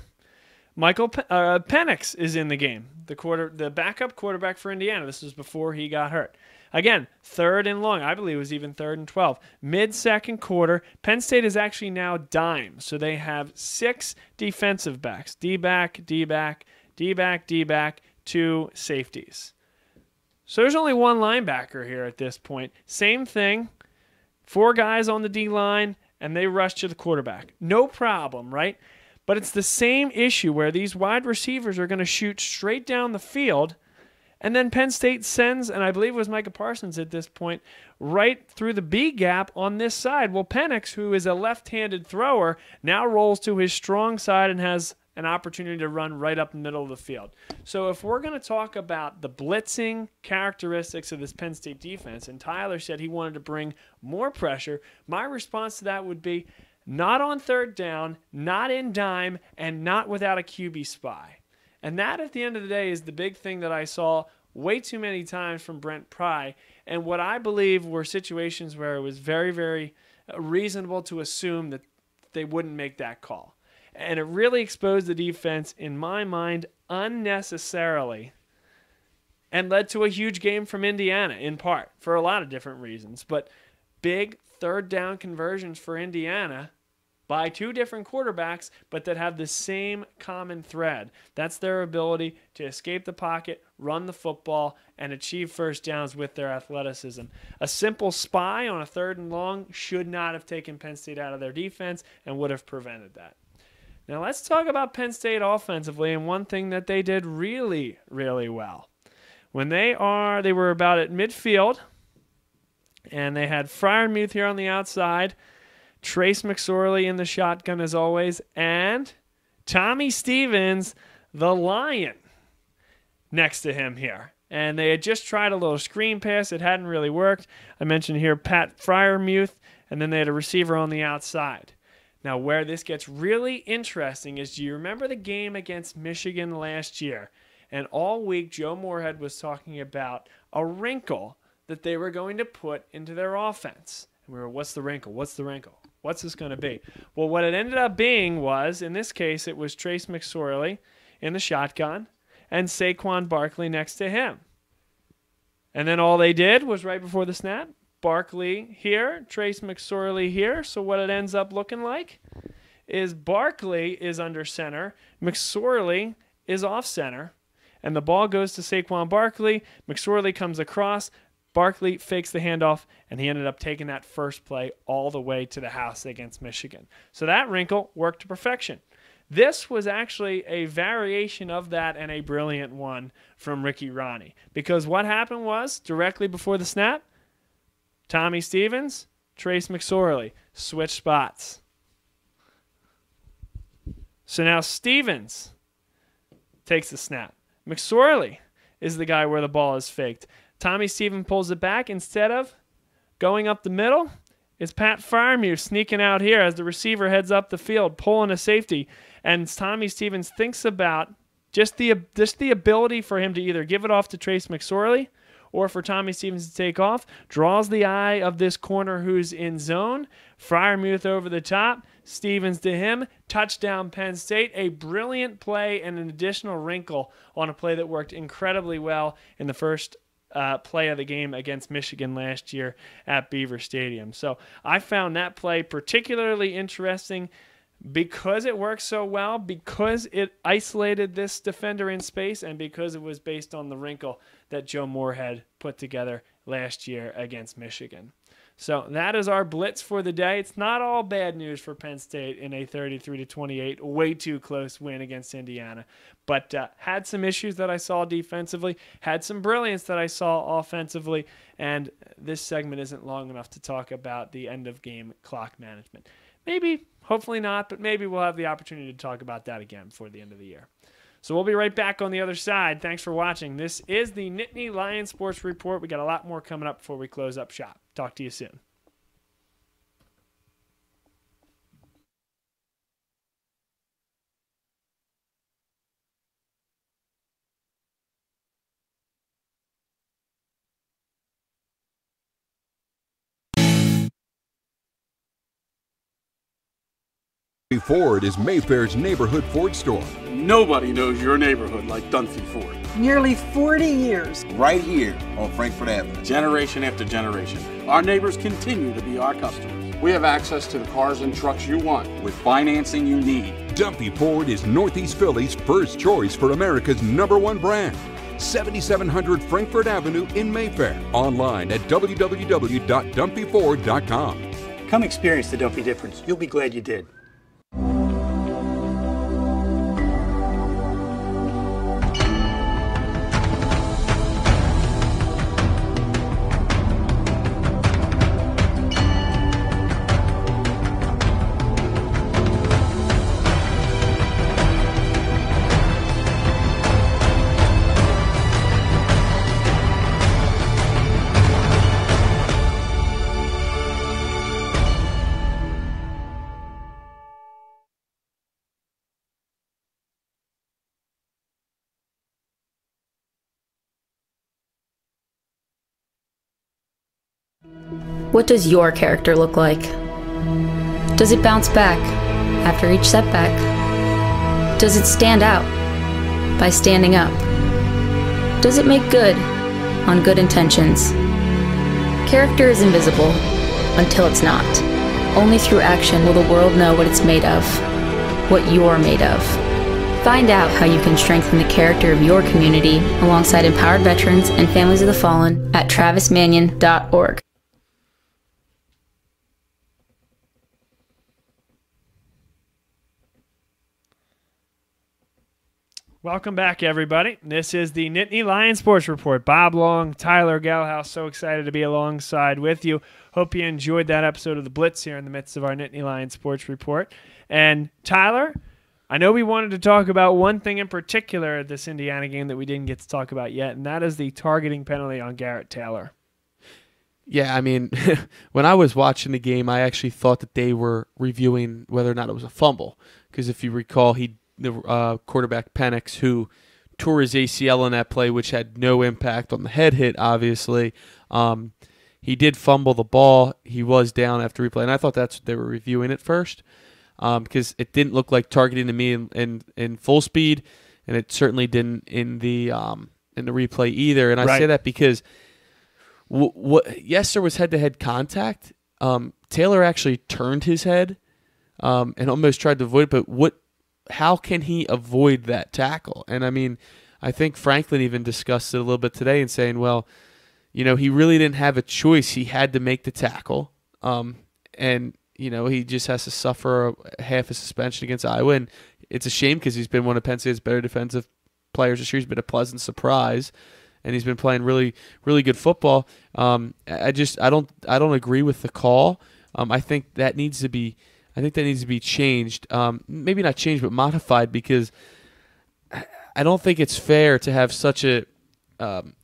Michael Penix is in the game, the backup quarterback for Indiana. This was before he got hurt. Again, 3rd and long. I believe it was even 3rd and 12. Mid-second quarter, Penn State is actually now dime. So they have 6 defensive backs. D-back, D-back, D-back, D-back, 2 safeties. So there's only 1 linebacker here at this point. Same thing. 4 guys on the D-line, and they rush to the quarterback. No problem, right? But it's the same issue where these wide receivers are going to shoot straight down the field. And then Penn State sends, and I believe it was Micah Parsons at this point, right through the B gap on this side. Well, Penix, who is a left-handed thrower, now rolls to his strong side and has an opportunity to run right up the middle of the field. So if we're going to talk about the blitzing characteristics of this Penn State defense, and Tyler said he wanted to bring more pressure, my response to that would be, not on third down, not in dime, and not without a QB spy. And that, at the end of the day, is the big thing that I saw way too many times from Brent Pry, and what I believe were situations where it was very, very reasonable to assume that they wouldn't make that call. And it really exposed the defense, in my mind, unnecessarily, and led to a huge game from Indiana, in part, for a lot of different reasons. But big third down conversions for Indiana by two different quarterbacks, but that have the same common thread. That's their ability to escape the pocket, run the football, and achieve first downs with their athleticism. A simple spy on a 3rd and long should not have taken Penn State out of their defense and would have prevented that. Now let's talk about Penn State offensively, and one thing that they did really, really well. When they were about at midfield, and they had Freiermuth here on the outside, Trace McSorley in the shotgun as always, and Tommy Stevens, the Lion, next to him here. And they had just tried a little screen pass. It hadn't really worked. I mentioned here Pat Freiermuth, and then they had a receiver on the outside. Now, where this gets really interesting is, do you remember the game against Michigan last year? And all week, Joe Moorhead was talking about a wrinkle that they were going to put into their offense. And we were, what's the wrinkle? What's the wrinkle? What's this going to be? Well, what it ended up being was, in this case, it was Trace McSorley in the shotgun and Saquon Barkley next to him. And then all they did was, right before the snap, Barkley here, Trace McSorley here. So what it ends up looking like is Barkley is under center, McSorley is off center, and the ball goes to Saquon Barkley. McSorley comes across. Barkley fakes the handoff, and he ended up taking that first play all the way to the house against Michigan. So that wrinkle worked to perfection. This was actually a variation of that, and a brilliant one from Ricky Ronnie. Because what happened was, directly before the snap, Tommy Stevens, Trace McSorley, switch spots. So now Stevens takes the snap. McSorley is the guy where the ball is faked. Tommy Stevens pulls it back. Instead of going up the middle, it's Pat Freiermuth sneaking out here as the receiver heads up the field, pulling a safety. And Tommy Stevens thinks about just the ability for him to either give it off to Trace McSorley or for Tommy Stevens to take off, draws the eye of this corner who's in zone. Freiermuth over the top, Stevens to him, touchdown Penn State. A brilliant play and an additional wrinkle on a play that worked incredibly well in the first play of the game against Michigan last year at Beaver Stadium. So I found that play particularly interesting because it worked so well, because it isolated this defender in space, and because it was based on the wrinkle that Joe Moorhead put together last year against Michigan. So that is our blitz for the day. It's not all bad news for Penn State in a 33-28, way too close win against Indiana. But had some issues that I saw defensively, had some brilliance that I saw offensively, and this segment isn't long enough to talk about the end-of-game clock management. Maybe, hopefully not, but maybe we'll have the opportunity to talk about that again before the end of the year. So we'll be right back on the other side. Thanks for watching. This is the Nittany Lion Sports Report. We got a lot more coming up before we close up shop. Talk to you soon. Ford is Mayfair's neighborhood Ford store. Nobody knows your neighborhood like Dunphy Ford. Nearly 40 years. Right here on Frankfurt Avenue. Generation after generation, our neighbors continue to be our customers. We have access to the cars and trucks you want with financing you need. Dunphy Ford is Northeast Philly's first choice for America's #1 brand. 7700 Frankfurt Avenue in Mayfair. Online at www.dunphyford.com. Come experience the Dunphy difference. You'll be glad you did. What does your character look like? Does it bounce back after each setback? Does it stand out by standing up? Does it make good on good intentions? Character is invisible until it's not. Only through action will the world know what it's made of, what you're made of. Find out how you can strengthen the character of your community alongside empowered veterans and families of the fallen at travismanion.org. Welcome back, everybody. This is the Nittany Lion Sports Report. Bob Long, Tyler Gehlhaus, so excited to be alongside with you. Hope you enjoyed that episode of the Blitz here in the midst of our Nittany Lion Sports Report. And Tyler, I know we wanted to talk about one thing in particular at this Indiana game that we didn't get to talk about yet, and that is the targeting penalty on Garrett Taylor. Yeah, I mean, when I was watching the game, I actually thought that they were reviewing whether or not it was a fumble. Because if you recall, the quarterback Penix, who tore his ACL in that play, which had no impact on the head hit, obviously. He did fumble the ball. He was down after replay, and I thought that's what they were reviewing at first, because it didn't look like targeting to me in full speed, and it certainly didn't in the replay either. And I say that because yes, there was head-to-head contact. Taylor actually turned his head and almost tried to avoid it, but how can he avoid that tackle? And I mean, I think Franklin even discussed it a little bit today and saying, well, he really didn't have a choice. He had to make the tackle. And, he just has to suffer half a suspension against Iowa. And it's a shame because he's been one of Penn State's better defensive players this year. He's been a pleasant surprise, and he's been playing really, really good football. I don't agree with the call. I think that needs to be changed. Maybe not changed, but modified, because I don't think it's fair to have such a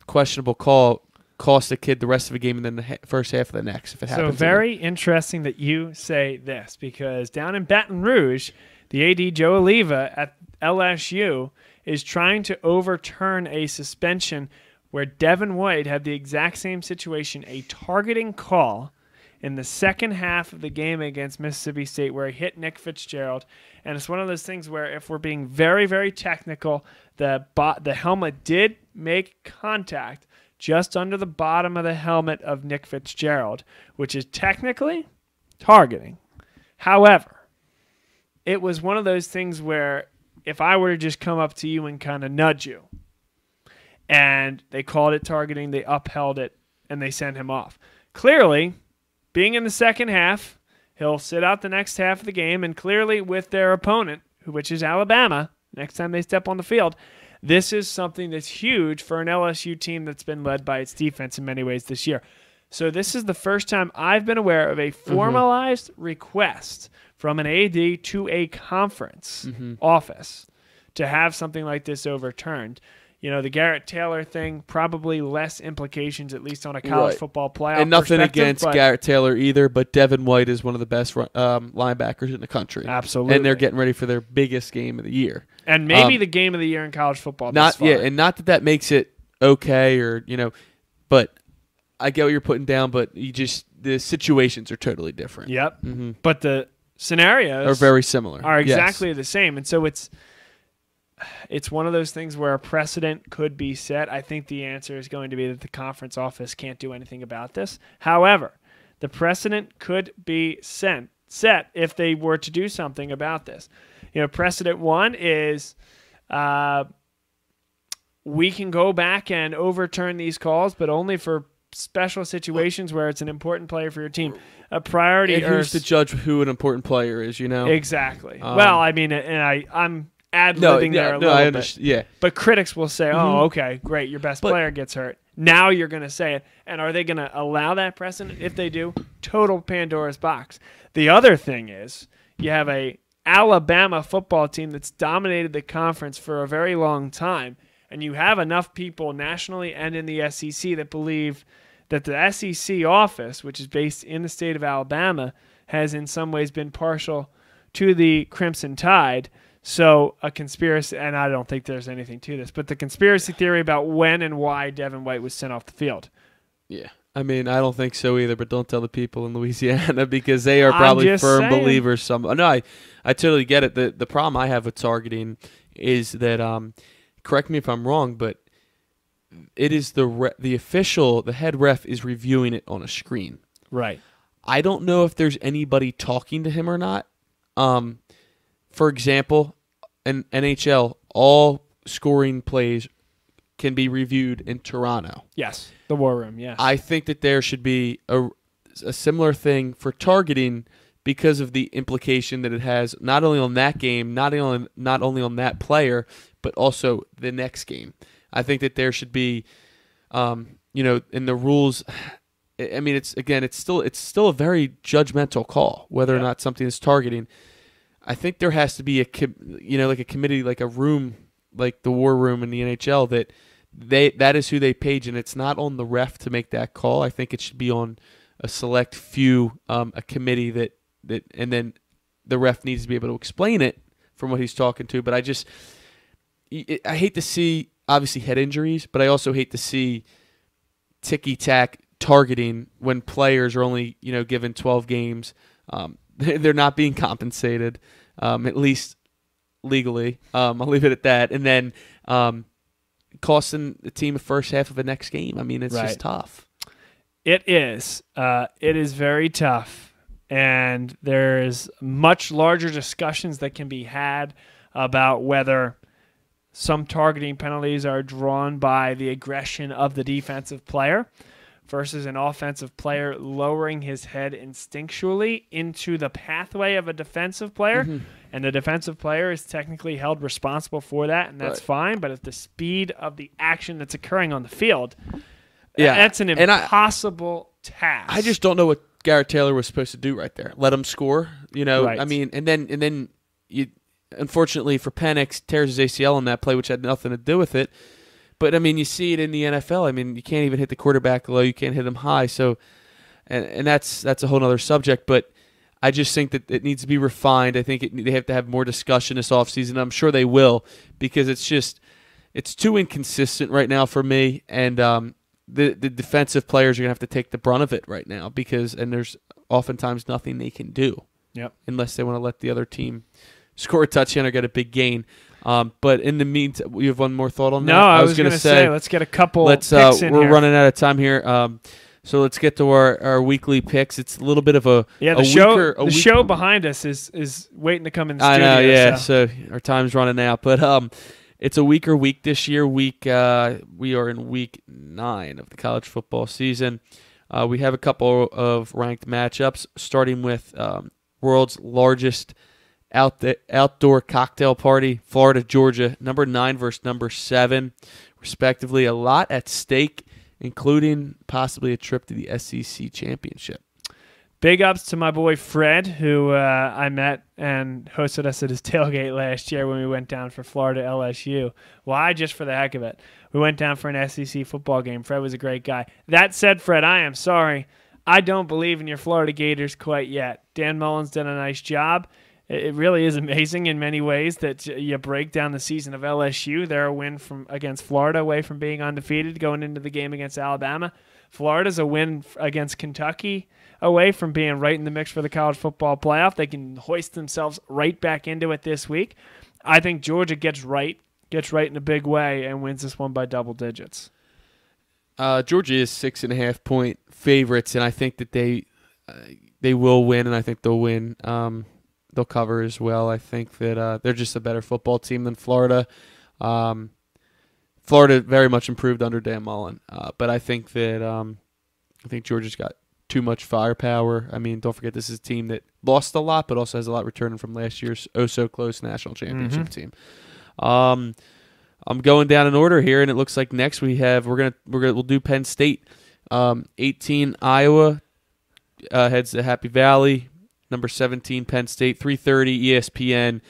questionable call cost a kid the rest of the game and then the first half of the next if it happens. So very interesting that you say this, because down in Baton Rouge, the AD Joe Oliva at LSU is trying to overturn a suspension where Devin White had the exact same situation, a targeting call in the second half of the game against Mississippi State where he hit Nick Fitzgerald. And it's one of those things where if we're being very, very technical, the helmet did make contact just under the bottom of the helmet of Nick Fitzgerald, which is technically targeting. However, it was one of those things where if I were to just come up to you and kind of nudge you, and they called it targeting, they upheld it, and they sent him off. Clearly, being in the second half, he'll sit out the next half of the game, and clearly with their opponent, which is Alabama, next time they step on the field, this is something that's huge for an LSU team that's been led by its defense in many ways this year. So this is the first time I've been aware of a formalized request from an AD to a conference office to have something like this overturned. The Garrett Taylor thing, probably less implications, at least on a college football playoff. And nothing against Garrett Taylor either, but Devin White is one of the best linebackers in the country. Absolutely. And they're getting ready for their biggest game of the year. And maybe the game of the year in college football. And not that makes it okay or, but I get what you're putting down, but the situations are totally different. Yep. But the scenarios are very similar. Are exactly the same. And so it's one of those things where a precedent could be set. I think the answer is going to be that the conference office can't do anything about this. However, the precedent could be set if they were to do something about this. Precedent one is we can go back and overturn these calls, but only for special situations where it's an important player for your team. A priority. And who's to judge who an important player is? Exactly. Well, I mean, and I'm ad-libbing there a little bit. Yeah. But critics will say, oh, okay, great, your best player gets hurt. Now you're going to say it. And are they going to allow that precedent? If they do, total Pandora's box. The other thing is you have a Alabama football team that's dominated the conference for a very long time, and you have enough people nationally and in the SEC that believe that the SEC office, which is based in the state of Alabama, has in some ways been partial to the Crimson Tide. So a conspiracy, and I don't think there's anything to this, but the conspiracy theory about when and why Devin White was sent off the field. Yeah. I mean, I don't think so either, but don't tell the people in Louisiana because they are probably firm believers. No, I totally get it. The problem I have with targeting is that, correct me if I'm wrong, but it is the official, the head ref is reviewing it on a screen. Right. I don't know if there's anybody talking to him or not. For example, in NHL, all scoring plays can be reviewed in Toronto. Yes, the War Room, yes. I think that there should be a similar thing for targeting because of the implication that it has not only on that game, not only on that player, but also the next game. I think that there should be, in the rules. I mean, it's still a very judgmental call whether or not something is targeting. I think there has to be like a committee, like a room, like the War Room in the NHL that is who they page, and it's not on the ref to make that call. I think it should be on a select few, a committee that and then the ref needs to be able to explain it from what he's talking to. But I hate to see obviously head injuries, but I also hate to see ticky-tack targeting when players are only given 12 games. They're not being compensated, at least legally. I'll leave it at that. And then costing the team a first half of the next game. I mean, it's just tough. It is. It is very tough. And there's much larger discussions that can be had about whether some targeting penalties are drawn by the aggression of the defensive player versus an offensive player lowering his head instinctually into the pathway of a defensive player. Mm-hmm. And the defensive player is technically held responsible for that, and that's fine. But at the speed of the action that's occurring on the field, that's an impossible task. I just don't know what Garrett Taylor was supposed to do right there. Let him score, Right. I mean, and then you, unfortunately for Penix, tears his ACL on that play, which had nothing to do with it. But I mean, you see it in the NFL. I mean, you can't even hit the quarterback low. You can't hit him high. So, and that's a whole other subject. But I just think that it needs to be refined. I think they have to have more discussion this offseason. I'm sure they will because it's too inconsistent right now for me. And the defensive players are going to have to take the brunt of it right now and there's oftentimes nothing they can do. Yep. Unless they want to let the other team score a touchdown or get a big gain. But in the meantime, you have one more thought on that? No, I was going to say, let's get a couple picks in we're here. running out of time here. So let's get to our weekly picks. It's a little bit of the show behind us is waiting to come in the studio. I know, yeah. So our time's running out, but it's a weaker week this year. We are in week 9 of the college football season. We have a couple of ranked matchups, starting with world's largest outdoor cocktail party, Florida, Georgia, number 9 versus number 7, respectively. A lot at stake, including possibly a trip to the SEC championship. Big ups to my boy Fred, who I met and hosted us at his tailgate last year when we went down for Florida LSU. Why? Just for the heck of it. We went down for an SEC football game. Fred was a great guy. That said, Fred, I am sorry. I don't believe in your Florida Gators quite yet. Dan Mullen's done a nice job. It really is amazing in many ways that you break down the season of LSU. They're a win against Florida away from being undefeated going into the game against Alabama. Florida's a win against Kentucky away from being right in the mix for the college football playoff. They can hoist themselves right back into it this week. I think Georgia gets right in a big way and wins this one by double digits. Georgia is 6.5-point favorites, and I think that they will win, and I think they'll win. They'll cover as well. I think that they're just a better football team than Florida. Florida very much improved under Dan Mullen, but I think that Georgia's got too much firepower. I mean, don't forget this is a team that lost a lot, but also has a lot returning from last year's oh-so-close national championship team. I'm going down in order here, and it looks like next we'll do Penn State. 18 Iowa heads to Happy Valley. Number 17 Penn State, 3:30 ESPN.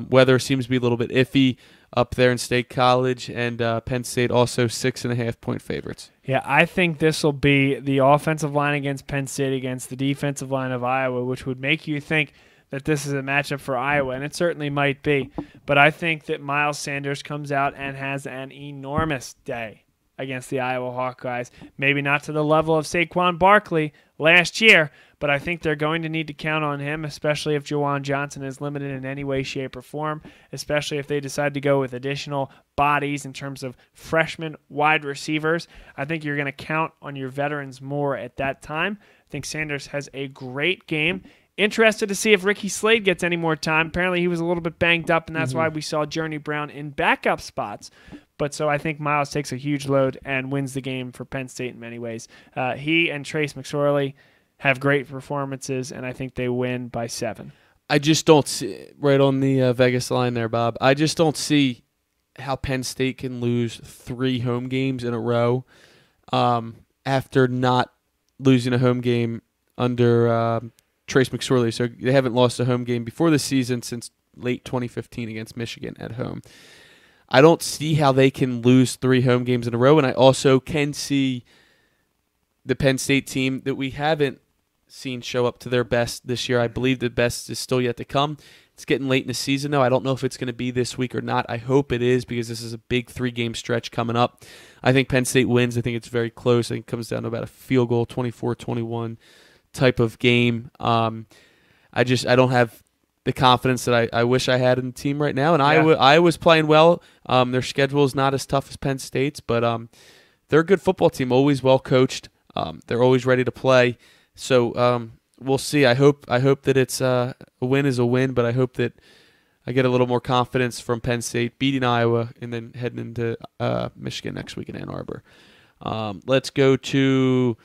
Weather seems to be a little bit iffy up there in State College, and Penn State also 6.5-point favorites. Yeah, I think this will be the offensive line against Penn State against the defensive line of Iowa, which would make you think that this is a matchup for Iowa, and it certainly might be. But I think that Miles Sanders comes out and has an enormous day. against the Iowa Hawkeyes. Maybe not to the level of Saquon Barkley last year, but I think they're going to need to count on him, especially if Juwan Johnson is limited in any way, shape, or form, especially if they decide to go with additional bodies in terms of freshman wide receivers. I think you're going to count on your veterans more at that time. I think Sanders has a great game. Interested to see if Ricky Slade gets any more time. Apparently he was a little bit banged up, and that's why we saw Journey Brown in backup spots. But so I think Miles takes a huge load and wins the game for Penn State in many ways. He and Trace McSorley have great performances, and I think they win by 7. I just don't see, right on the Vegas line there, Bob, I just don't see how Penn State can lose 3 home games in a row after not losing a home game under Trace McSorley. So they haven't lost a home game before the season since late 2015 against Michigan at home. I don't see how they can lose 3 home games in a row, and I also can see the Penn State team that we haven't seen show up to their best this year. I believe the best is still yet to come. It's getting late in the season, though. I don't know if it's going to be this week or not. I hope it is because this is a big 3-game stretch coming up. I think Penn State wins. I think it's very close. I think it comes down to about a field goal, 24-21 type of game. I don't have the confidence that I wish I had in the team right now. And Iowa's playing well. Their schedule is not as tough as Penn State's, but they're a good football team, always well coached. They're always ready to play. So we'll see. I hope that it's a win is a win, but I hope that I get a little more confidence from Penn State beating Iowa and then heading into Michigan next week in Ann Arbor. Let's go to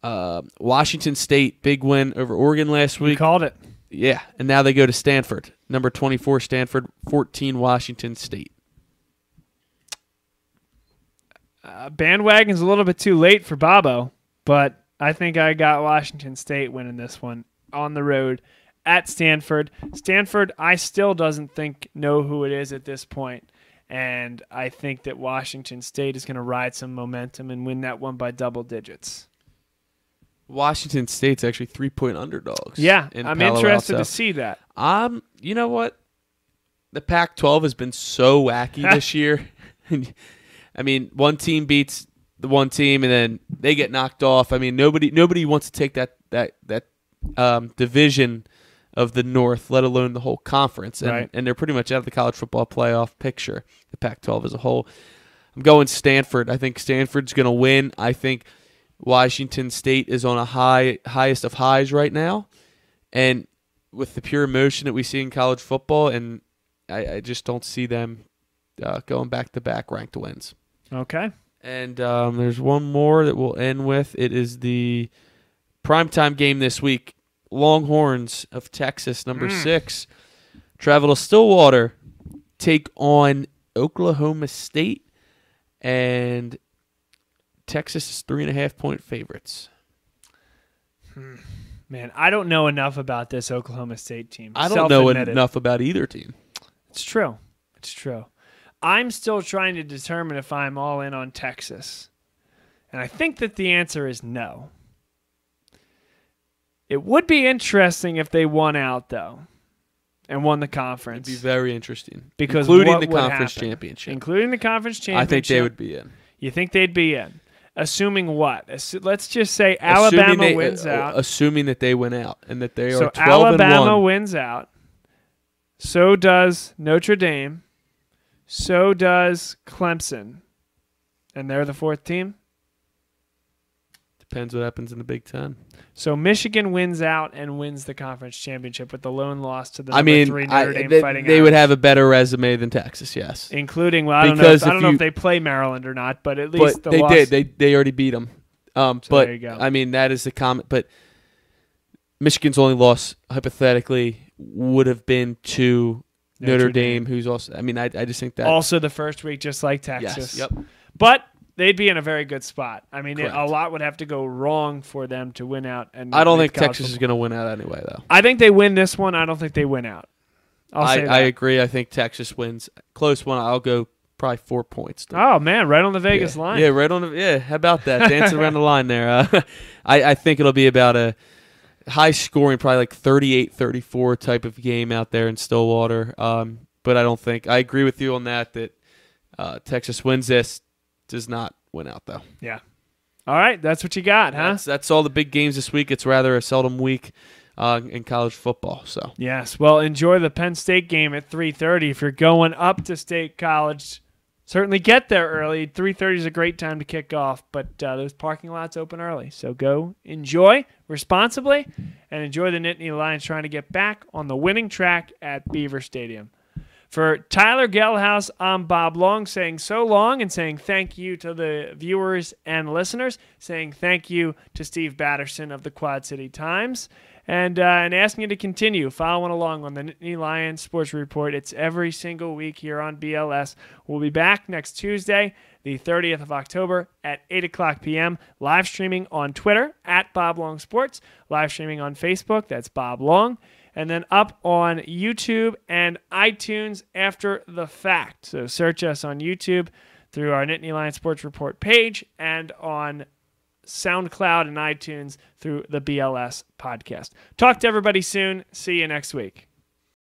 Washington State. Big win over Oregon last week. You called it. Yeah, and now they go to Stanford. Number 24 Stanford, 14 Washington State. Bandwagon's a little bit too late for Bobo, but I think I got Washington State winning this one on the road at Stanford. Stanford, I still doesn't know who it is at this point, and I think that Washington State is going to ride some momentum and win that one by double digits. Washington State's actually 3-point underdogs. Yeah, I'm Palo interested Alto. to see that. You know what? The Pac-12 has been so wacky this year. I mean, one team beats the one team, and then they get knocked off. I mean, nobody wants to take that division of the North, let alone the whole conference. And, right. And they're pretty much out of the college football playoff picture, the Pac-12 as a whole. I'm going Stanford. I think Stanford's going to win. I think Washington State is on a highest of highs right now. And with the pure emotion that we see in college football, and I just don't see them going back-to-back ranked wins. Okay. And there's one more that we'll end with. It is the primetime game this week. Longhorns of Texas, number 6, travel to Stillwater, take on Oklahoma State, and Texas is 3.5-point favorites. Man, I don't know enough about this Oklahoma State team. I don't know enough about either team. It's true. I'm still trying to determine if I'm all in on Texas. And I think that the answer is no. It would be interesting if they won out, though, and won the conference. It'd be very interesting. Because including the conference championship. Including the conference championship. I think they would be in. You think they'd be in? Assuming what? Let's just say Alabama wins out. Assuming that they win out and that they are 12-1. So Alabama wins out. So does Notre Dame. So does Clemson. And they're the 4th team? Depends what happens in the Big Ten. So Michigan wins out and wins the conference championship with the lone loss to the number 3 Notre Dame Fighting They Irish. would have a better resume than Texas, yes. Including, well, I don't know if they play Maryland or not, but at least they did. They already beat them. So but there you go. I mean, that is the comment. But Michigan's only loss, hypothetically, would have been to Notre Dame, who's also. I mean, I just think that also the first week, just like Texas. Yes. Yep. But they'd be in a very good spot. I mean, Correct. a lot would have to go wrong for them to win out. And I don't think Texas is going to win out anyway, though. I think they win this one. I don't think they win out. I agree. I think Texas wins. Close one. I'll go probably 4 points. Oh, man, right on the Vegas line. Yeah, right on the. Yeah, how about that? Dancing around the line there. I think it'll be about a high scoring, probably like 38-34 type of game out there in Stillwater. But I don't think I agree with you on that. Texas wins this. Does not win out, though. Yeah. All right, that's what you got, huh? That's all the big games this week. It's rather a seldom week in college football. So yes, well, enjoy the Penn State game at 3:30. If you're going up to State College, certainly get there early. 3:30 is a great time to kick off, but those parking lots open early. So go enjoy responsibly and enjoy the Nittany Lions trying to get back on the winning track at Beaver Stadium. For Tyler Gehlhaus, I'm Bob Long, saying so long and saying thank you to the viewers and listeners, saying thank you to Steve Batterson of the Quad City Times, and asking you to continue following along on the Nittany Lion Sports Report. It's every single week here on BLS. We'll be back next Tuesday, the 30th of October at 8 o'clock p.m., live streaming on Twitter at Bob Long Sports, live streaming on Facebook, that's Bob Long, and then up on YouTube and iTunes after the fact. So search us on YouTube through our Nittany Lion Sports Report page and on SoundCloud and iTunes through the BLS podcast. Talk to everybody soon. See you next week.